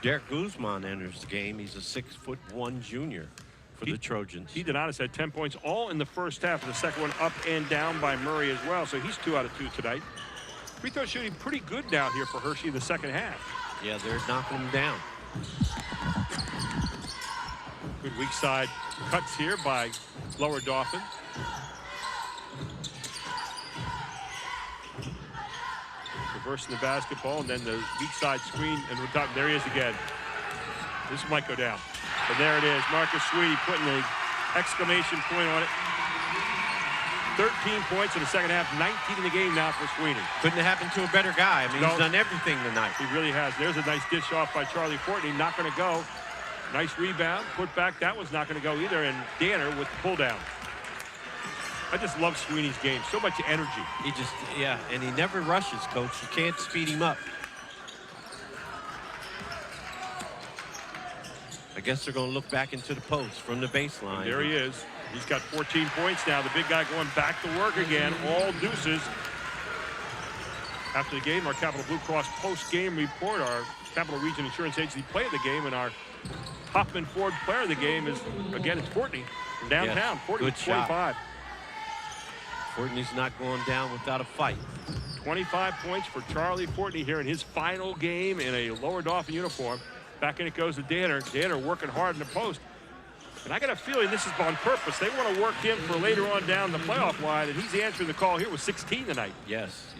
Derek Guzman enters the game. He's a 6'1" junior for the Trojans. D. Donatis had 10 points all in the first half. The second one up and down by Murray as well. So he's 2 out of 2 tonight. Free throw shooting pretty good down here for Hershey in the second half. Yeah, they're knocking him down. Good weak side cuts here by Lower Dauphin. Reversing the basketball, and then the weak side screen, and there he is again. This might go down. And there it is. Marcus Sweetie putting the exclamation point on it. 13 points in the second half, 19 in the game now for Sweeney. Couldn't have happened to a better guy. I mean, he's done everything tonight. He really has. There's a nice dish off by Charlie Fortney. Not going to go. Nice rebound. Put back. That was not going to go either. And Danner with the pull down. I just love Sweeney's game. So much energy. He just, yeah, and he never rushes, Coach. You can't speed him up. I guess they're going to look back into the post from the baseline. And there he is. He's got 14 points now. The big guy going back to work again. All deuces. After the game, our Capital Blue Cross post-game report, our Capital Region Insurance Agency play of the game, and our Hoffman Ford player of the game is, again, it's Fortney from downtown. Yes, Fortney, good 25. Shot. Fortney's not going down without a fight. 25 points for Charlie Fortney here in his final game in a Lower Dauphin uniform. Back in it goes to Danner. Danner working hard in the post. And I got a feeling this is on purpose. They want to work him for later on down the playoff line, and he's answering the call here with 16 tonight. Yes.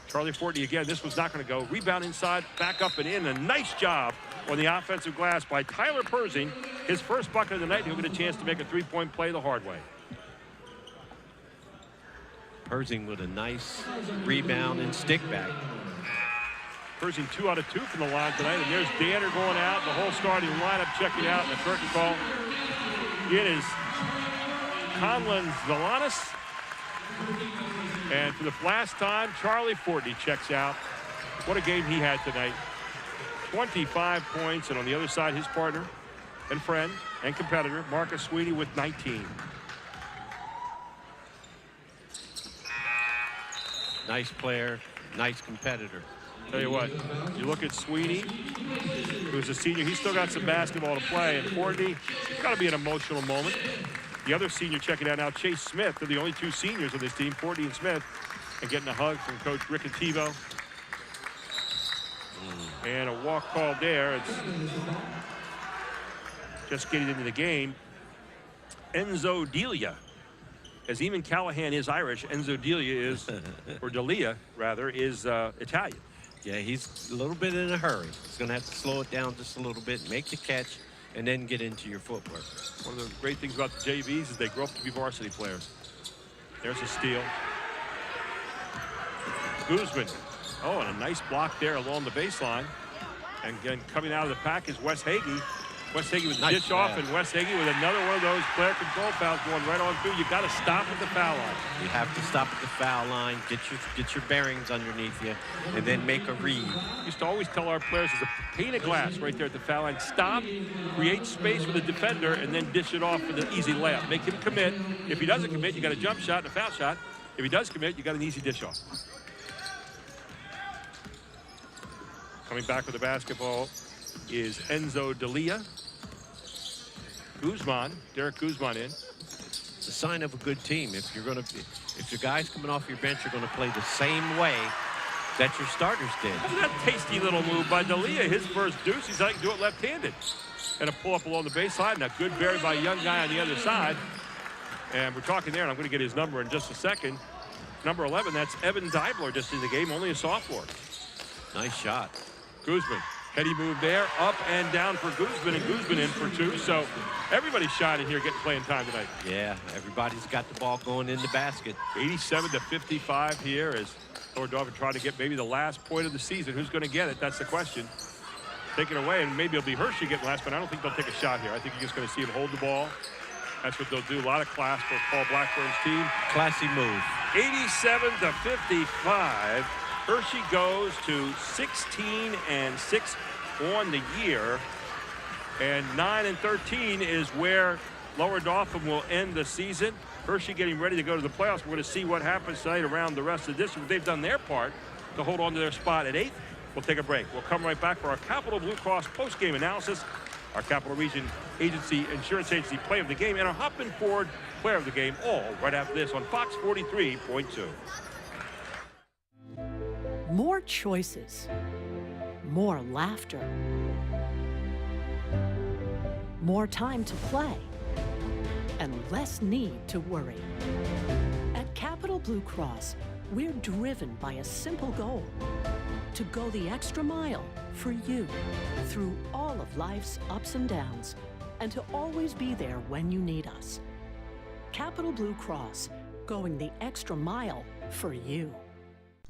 Charlie Fortney again. This was not going to go. Rebound inside, back up and in. A nice job on the offensive glass by Tyler Persing. His first bucket of the night. He'll get a chance to make a three-point play the hard way. Persing with a nice rebound and stick back. Persing 2 out of 2 from the line tonight. And there's Danner going out. The whole starting lineup checking out in the curtain call. It is Conlon Zalanis. And for the last time, Charlie Fortney checks out. What a game he had tonight. 25 points. And on the other side, his partner and friend and competitor, Marcus Sweeney, with 19. Nice player, nice competitor. Tell you what, you look at Sweeney, who's a senior. He's still got some basketball to play. And Fortney, it's got to be an emotional moment. The other senior checking out now, Chase Smith. They're the only 2 seniors on this team, Fortney and Smith. And getting a hug from Coach Riccativo. And a walk called there. It's just getting into the game. Enzo Delia. As Eamon Callahan is Irish, Enzo Delia is, or Delia rather, is Italian. Yeah, he's a little bit in a hurry. He's going to have to slow it down just a little bit, make the catch, and then get into your footwork. One of the great things about the JVs is they grow up to be varsity players. There's a steal. Guzman. Oh, and a nice block there along the baseline. And again, coming out of the pack is Wes Hagee. Wes Hagee with the dish off, and Wes Hagee with another one of those player control fouls going right on through. You got to stop at the foul line. You have to stop at the foul line, get your bearings underneath you, and then make a read. Used to always tell our players there's a pane of glass right there at the foul line. Stop, create space for the defender, and then dish it off with an easy layup. Make him commit. If he doesn't commit, you got a jump shot and a foul shot. If he does commit, you got an easy dish off. Coming back with the basketball is Enzo Delia. Guzman, Derek Guzman in. It's a sign of a good team. If your guys coming off your bench are going to play the same way that your starters did. Look at that tasty little move by Delia. His first deuce, he's like to do it left-handed. And a pull-up along the baseline. Now good bury by a young guy on the other side. And we're talking there, and I'm going to get his number in just a second. Number 11, that's Evan Deibler just in the game, only a sophomore. Nice shot. Guzman. Heady move there, up and down for Guzman, and Guzman in for 2. So everybody's shining here, getting playing time tonight. Yeah, everybody's got the ball going in the basket. 87-55 here as Lower Dauphin trying to get maybe the last point of the season. Who's going to get it? That's the question. Take it away, and maybe it'll be Hershey getting last, but I don't think they'll take a shot here. I think you're just going to see him hold the ball. That's what they'll do. A lot of class for Paul Blackburn's team. Classy move. 87-55. Hershey goes to 16-6 on the year. And 9-13 is where Lower Dauphin will end the season. Hershey getting ready to go to the playoffs. We're going to see what happens tonight around the rest of the district. They've done their part to hold on to their spot at 8th. We'll take a break. We'll come right back for our Capital Blue Cross post-game analysis, our Capital Region Insurance Agency play of the game, and our Hoffman Ford player of the game, all right after this on Fox 43.2. More choices, more laughter, more time to play, and less need to worry. At Capital Blue Cross, we're driven by a simple goal: to go the extra mile for you through all of life's ups and downs, and to always be there when you need us. Capital Blue Cross, going the extra mile for you.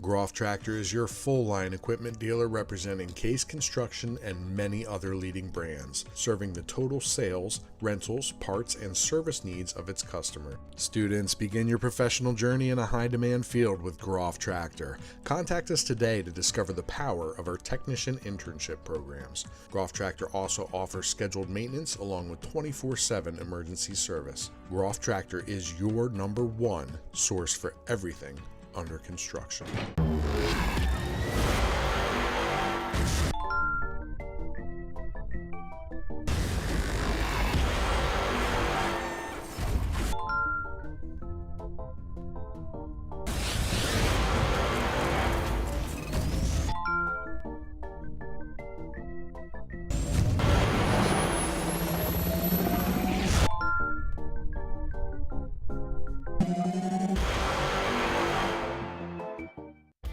Groff Tractor is your full-line equipment dealer representing Case Construction and many other leading brands, serving the total sales, rentals, parts, and service needs of its customer. Students, begin your professional journey in a high-demand field with Groff Tractor. Contact us today to discover the power of our technician internship programs. Groff Tractor also offers scheduled maintenance along with 24/7 emergency service. Groff Tractor is your #1 source for everything under construction.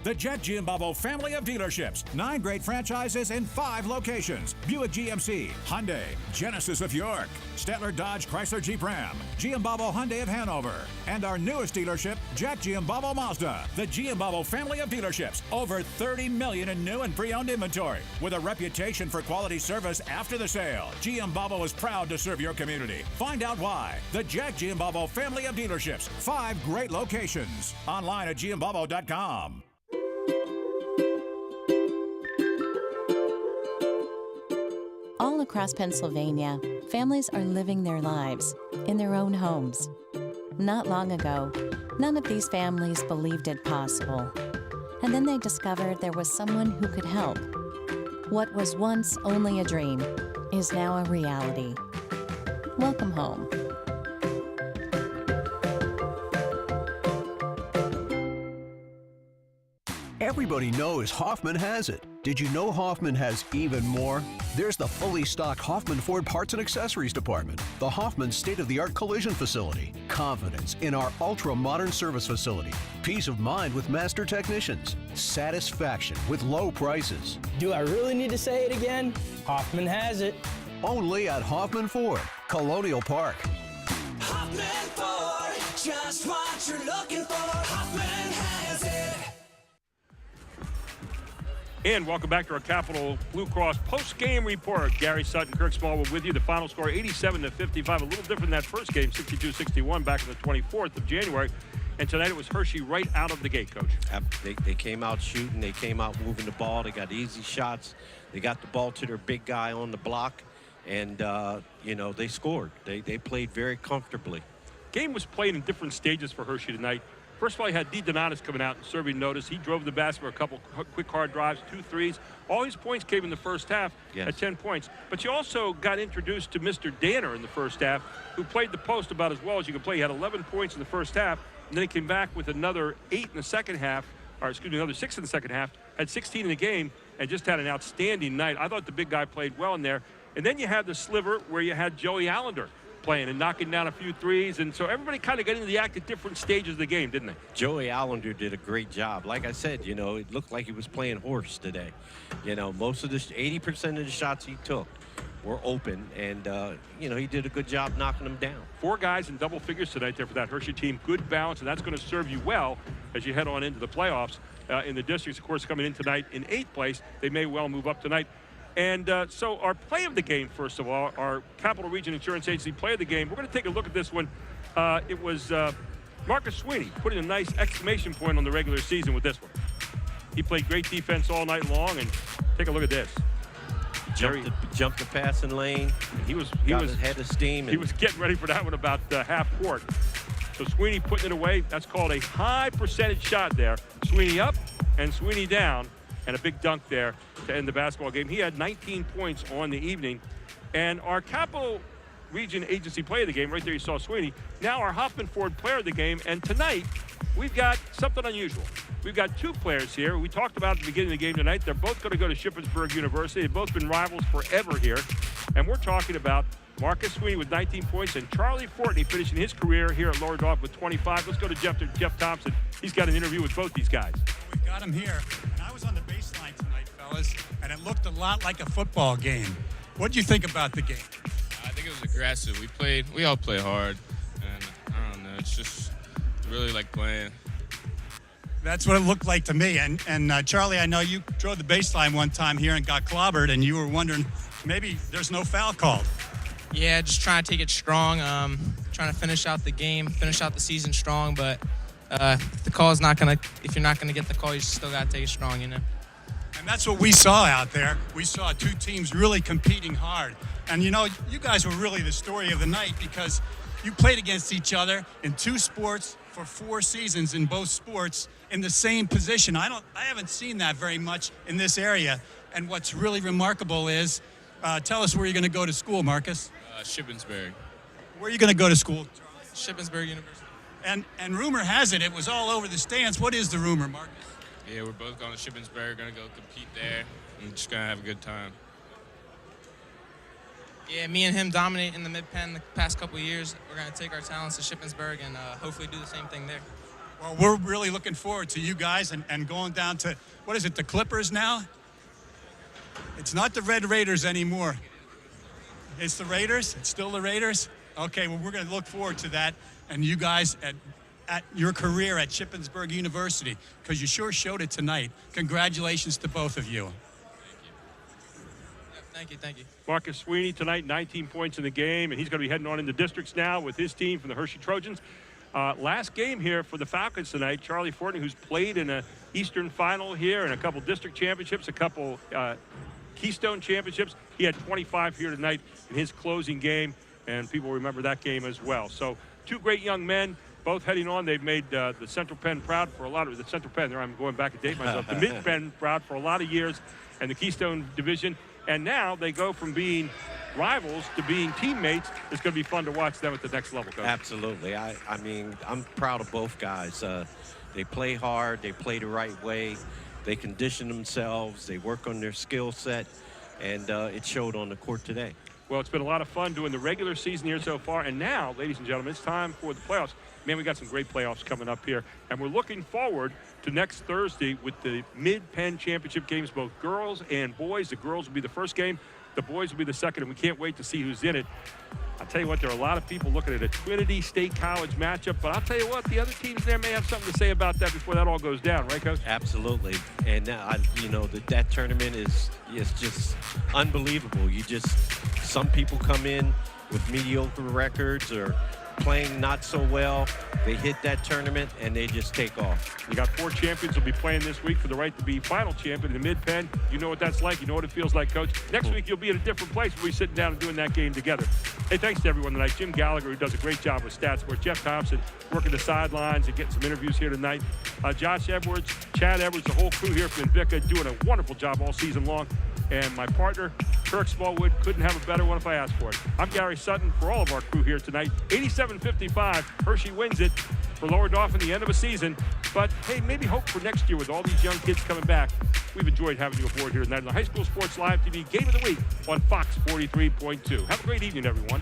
The Jet Giambabo family of dealerships. 9 great franchises in 5 locations. Buick GMC, Hyundai, Genesis of York, Stettler Dodge Chrysler Jeep Ram, Giambabo Hyundai of Hanover, and our newest dealership, Jack Giambabo Mazda. The Giambabo family of dealerships. Over 30 million in new and pre-owned inventory. With a reputation for quality service after the sale, Giambabo is proud to serve your community. Find out why. The Jack Giambabo family of dealerships. 5 great locations. Online at giambabo.com. All across Pennsylvania, families are living their lives in their own homes. Not long ago, none of these families believed it possible. And then they discovered there was someone who could help. What was once only a dream is now a reality. Welcome home. Everybody knows Hoffman has it. Did you know Hoffman has even more? There's the fully stocked Hoffman Ford Parts and Accessories Department, the Hoffman state-of-the-art collision facility, confidence in our ultra-modern service facility, peace of mind with master technicians, satisfaction with low prices. Do I really need to say it again? Hoffman has it. Only at Hoffman Ford, Colonial Park. Hoffman Ford, just what you're looking for. Hoffman has it. And welcome back to our Capital Blue Cross post-game report. Gary Sutton, Kirk Smallwood with you. The final score, 87-55. A little different than that first game, 62-61, back on the 24th of January. And tonight it was Hershey right out of the gate, Coach. They came out shooting. They came out moving the ball. They got easy shots. They got the ball to their big guy on the block. And, they scored. They played very comfortably. Game was played in different stages for Hershey tonight. First of all, he had D. Donatus coming out and serving notice. He drove the basket for a couple quick hard drives, 2 threes. All his points came in the first half at 10 points. But you also got introduced to Mr. Danner in the first half, who played the post about as well as you could play. He had 11 points in the first half, and then he came back with another 8 in the second half, another 6 in the second half, had 16 in the game, and just had an outstanding night. I thought the big guy played well in there. And then you had the sliver where you had Joey Allender playing and knocking down a few threes, and so everybody kind of got into the act at different stages of the game, didn't they? Joey Allender did a great job. Like I said, it looked like he was playing horse today. Most of the 80% of the shots he took were open, and he did a good job knocking them down. 4 guys in double figures tonight there for that Hershey team. Good balance, and that's going to serve you well as you head on into the playoffs. In the districts, of course, coming in tonight in 8th place. They may well move up tonight. And so our play of the game, first of all, our Capital Region Insurance Agency play of the game, we're going to take a look at this one. It was Marcus Sweeney putting a nice exclamation point on the regular season with this one. He played great defense all night long, and take a look at this. Jumped the passing lane. He was head of steam. He was getting ready for that one about half court. So Sweeney putting it away. That's called a high percentage shot there. Sweeney up and Sweeney down, and a big dunk there to end the basketball game. He had 19 points on the evening. And our Capital Region Agency player of the game, right there you saw Sweeney. Now our Hoffman Ford player of the game. And tonight, we've got something unusual. We've got two players here. We talked about at the beginning of the game tonight. They're both going to go to Shippensburg University. They've both been rivals forever here. And we're talking about Marcus Sweeney with 19 points and Charlie Fortney finishing his career here at Lower Dauphin with 25. Let's go to Jeff Thompson. He's got an interview with both these guys. We've got him here. And I was on the baseline tonight, fellas, and it looked a lot like a football game. What do you think about the game? I think it was aggressive. We all play hard, and I don't know, it's just really like playing. That's what it looked like to me. And Charlie, I know you drove the baseline one time here and got clobbered, and you were wondering maybe there's no foul called. Yeah, just trying to take it strong, trying to finish out the game, finish out the season strong. But if you're not gonna get the call, you still gotta take it strong, you know. And that's what we saw out there. We saw two teams really competing hard. And you know, you guys were really the story of the night because you played against each other in two sports for 4 seasons in both sports in the same position. I haven't seen that very much in this area. And what's really remarkable is, tell us where you're going to go to school, Marcus. Shippensburg. Where are you going to go to school? Shippensburg University. And rumor has it was all over the stands. What is the rumor, Marcus? Yeah, we're both going to Shippensburg, going to go compete there, and just going to have a good time. Yeah, me and him dominate in the mid-pen the past couple of years. We're going to take our talents to Shippensburg and hopefully do the same thing there. Well, we're really looking forward to you guys and going down to, what is it, the Clippers now? It's not the Red Raiders anymore. It's the Raiders? It's still the Raiders? Okay, well, we're going to look forward to that. And you guys at your career at Shippensburg University, because you sure showed it tonight. Congratulations to both of you. Thank you. Marcus Sweeney tonight, 19 points in the game, and he's going to be heading on into districts now with his team from the Hershey Trojans. Last game here for the Falcons tonight, Charlie Fortney, who's played in a Eastern Final here and a couple district championships, a couple Keystone championships. He had 25 here tonight in his closing game, and people remember that game as well. So two great young men, both heading on. They've made the Central Penn proud for a lot of the Central Penn. There, I'm going back and date myself. The Mid Penn proud for a lot of years, and the Keystone Division. And now they go from being rivals to being teammates. It's going to be fun to watch them at the next level, Coach. Absolutely. I mean, I'm proud of both guys. They play hard. They play the right way. They condition themselves. They work on their skill set, and it showed on the court today. Well, it's been a lot of fun doing the regular season here so far. And now, ladies and gentlemen, it's time for the playoffs. Man, we got some great playoffs coming up here. And we're looking forward to next Thursday with the Mid-Penn Championship games, both girls and boys. The girls will be the first game. The boys will be the second, and we can't wait to see who's in it. I'll tell you what, there are a lot of people looking at a Trinity State College matchup, but I'll tell you what, the other teams there may have something to say about that before that all goes down, right, Coach? Absolutely. And, you know, that tournament is just unbelievable. Some people come in with mediocre records or playing not so well. They hit that tournament and they just take off. You got 4 champions who'll be playing this week for the right to be final champion in the Mid-Penn. You know what that's like. You know what it feels like, Coach. Next week you'll be in a different place. We'll be sitting down and doing that game together. Hey, thanks to everyone tonight. Jim Gallagher, who does a great job with Stats Sports. Jeff Thompson working the sidelines and getting some interviews here tonight. Josh Edwards, Chad Edwards, the whole crew here from Invicta doing a wonderful job all season long. And my partner, Kirk Smallwood, couldn't have a better one if I asked for it. I'm Gary Sutton for all of our crew here tonight. 87-55, Hershey wins it for Lower Dauphin, the end of a season. But, hey, maybe hope for next year with all these young kids coming back. We've enjoyed having you aboard here tonight on the High School Sports Live TV Game of the Week on Fox 43.2. Have a great evening, everyone.